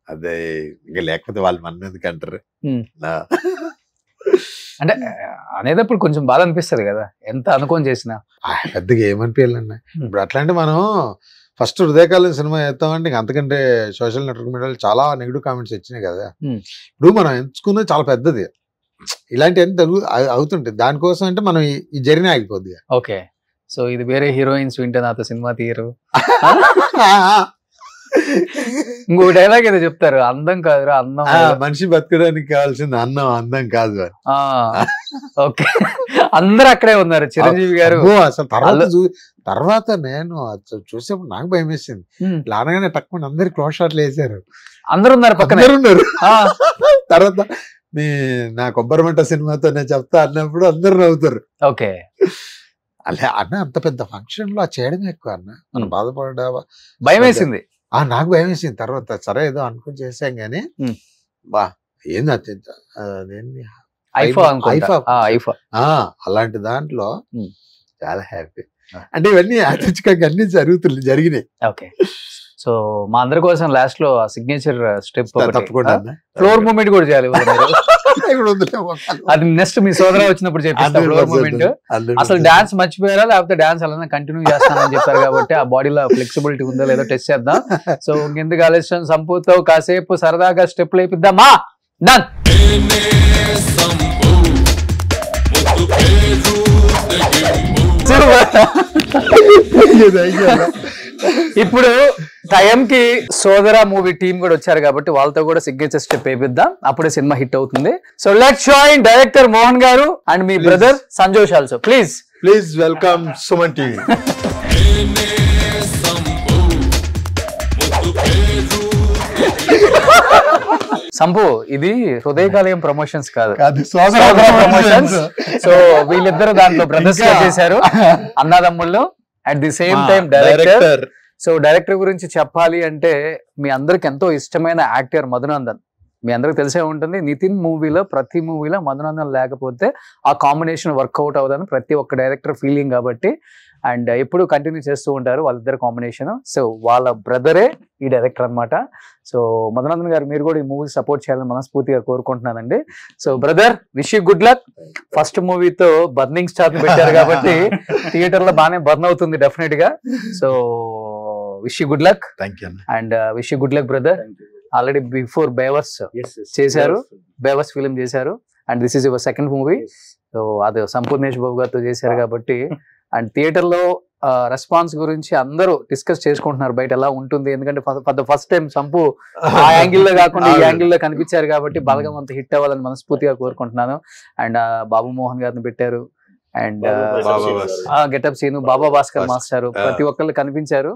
[SPEAKER 3] అదే ఇంకా లేకపోతే వాళ్ళు మన ఎందుకు అంటారు
[SPEAKER 2] అంటే అనేటప్పుడు కొంచెం బాధ అనిపిస్తుంది కదా, ఎంత అనుకొని చేసినా.
[SPEAKER 3] పెద్దగా ఏమనిపించాలన్నా ఇప్పుడు అట్లాంటి మనం ఫస్ట్ హృదయకాలం సినిమా చేస్తామంటే ఇంక అంతకంటే సోషల్ నెట్వర్క్ మీడియాలో చాలా నెగిటివ్ కామెంట్స్ వచ్చినాయి కదా. ఇప్పుడు మనం ఎంచుకున్నది చాలా పెద్దది, ఇలాంటివన్నీ తెలుగు అవుతుంటాయి. దానికోసం అంటే మనం ఈ జర్నీ ఆగిపోద్ది.
[SPEAKER 2] ఓకే. సో ఇది వేరే హీరోయిన్స్ వింటే నాతో సినిమా తీయరు. ఇంకో డైలాగ్ ఏదో చెప్తారు, అందం కాదురా అందం,
[SPEAKER 3] మనిషి బతకడానికి కావాల్సింది అన్నం, అందం కాదు.
[SPEAKER 2] ఓకే, అందరు అక్కడే ఉన్నారు. చిరంజీవి గారు
[SPEAKER 3] అసలు తర్వాత నేను చూసేప్పుడు నాకు భయం వేసింది. లానగానే తక్కువ అందరు క్లోజ్ షాట్లు వేసారు,
[SPEAKER 2] అందరు ఉన్నారు పక్కన
[SPEAKER 3] ఉన్నారు. తర్వాత నా కొబ్బరి మంట సినిమాతో నేను చెప్తా అన్నప్పుడు అందరు నవ్వుతారు.
[SPEAKER 2] ఓకే.
[SPEAKER 3] అలా అన్న అంత పెద్ద ఫంక్షన్ లో చేయడం ఎక్కువ అన్న, మనం బాధపడ్డా
[SPEAKER 2] భయం వేసింది.
[SPEAKER 3] నాకు భయం వేసింది. తర్వాత సరే ఏదో అనుకుని చేసాం గానీ బా ఏంది అలాంటి దాంట్లో చాలా హ్యాపీ. అంటే ఇవన్నీ యాదృచ్ఛికంగా అన్ని జరిగినాయి.
[SPEAKER 2] ఓకే. సో మా అందరి కోసం లాస్ట్ లో సిగ్నేచర్ స్టెప్
[SPEAKER 3] తప్పకుండా
[SPEAKER 2] ఫ్లోర్ మూమెంట్ కూడా చేయాలి. అది నెక్స్ట్ మీ సోదరా వచ్చినప్పుడు చెప్పిస్తా ఫ్లోర్ మూమెంట్. అసలు డాన్స్ మర్చిపోయారా లేకపోతే డాన్స్ అలానే కంటిన్యూ చేస్తానని చెప్పారు కాబట్టి ఆ బాడీలో ఫ్లెక్సిబిలిటీ ఉందో లేదో టెస్ట్ చేద్దాం. సో ఇంకెందుకు ఆలస్యం, సంపూతో కాసేపు సరదాగా స్టెప్ లేపిద్దామా? డన్. ఇప్పుడు టైంకి సోదరా మూవీ టీం కూడా వచ్చారు కాబట్టి వాళ్ళతో కూడా సిగ్నేచర్ స్టెప్ వేపిద్దాం, అప్పుడే సినిమా హిట్ అవుతుంది. So let's join director Mohan garu and మీ brother Sanjosh also. Please
[SPEAKER 3] welcome Suman TV.
[SPEAKER 2] Sampu, ఇది హృదయకాలయం ప్రమోషన్స్ కాదు, ప్రమోషన్స్. సో వీళ్ళిద్దరు దాంట్లో బ్రదర్స్ గా చేశారు, అన్నదమ్ముళ్ళు. At the same time director. So director గురించి చెప్పాలి అంటే మీ అందరికి ఎంతో ఇష్టమైన యాక్టర్ మధునందన్. మీ అందరికి తెలిసే ఉంటుంది, నితిన్ మూవీలో ప్రతి మూవీలో మధునందన్ లేకపోతే ఆ కాంబినేషన్ వర్కౌట్ అవుదని ప్రతి ఒక్క డైరెక్టర్ ఫీలింగ్ కాబట్టి, అండ్ ఎప్పుడు కంటిన్యూ చేస్తూ ఉంటారు వాళ్ళిద్దరు కాంబినేషన్. సో వాళ్ళ బ్రదరే ఈ డైరెక్టర్ అనమాట. సో మధునందన్ గారు, మీరు కూడా ఈ మూవీ సపోర్ట్ చేయాలని మనస్ఫూర్తిగా కోరుకుంటున్నానండి. So brother, wish you good luck. First మూవీతో బర్నింగ్ స్టార్ పెట్టారు కాబట్టి థియేటర్ లో బాగానే బర్న్ అవుతుంది డెఫినెట్ గా. So wish you good luck
[SPEAKER 3] thank you అన్న.
[SPEAKER 2] And wish you good luck brother. Already before Bewars చేశారు, బేవర్స్ ఫిలిం చేశారు and this is your second movie. So అది సంపూర్ణేష్ బాబు గారితో చేశారు కాబట్టి అండ్ థియేటర్ లో రెస్పాన్స్ గురించి అందరూ డిస్కస్ చేసుకుంటున్నారు బయట ఎలా ఉంటుంది, ఎందుకంటే for the first time Sampu ఆ యాంగిల్ లో కాకుండా ఈ యాంగిల్ లో కనిపించారు కాబట్టి బలగం అంత హిట్ అవ్వాలని మనస్ఫూర్తిగా కోరుకుంటున్నాను. అండ్ బాబు మోహన్ గారిని పెట్టారు and getup Seenu Baba Bhaskar master ప్రతి ఒక్కళ్ళు కనిపించారు.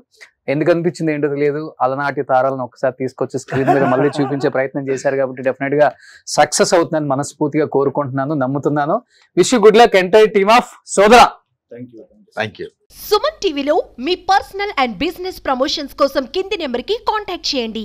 [SPEAKER 2] ఎందుకు అనిపించింది ఏంటో తెలియదు, అలనాటి తారాలను ఒకసారి తీసుకొచ్చి స్క్రీన్ మీద మళ్ళీ చూపించే ప్రయత్నం చేశారు కాబట్టి డెఫినెట్ గా సక్సెస్ అవుతుందని మనస్ఫూర్తిగా కోరుకుంటున్నాను, నమ్ముతున్నాను. Wish you good luck entire team of సోదరా.
[SPEAKER 3] Thank you.
[SPEAKER 5] సుమన్ టీవీలో మీ పర్సనల్ అండ్ బిజినెస్ ప్రమోషన్స్ కోసం కింది నెంబర్కి కాంటాక్ట్ చేయండి.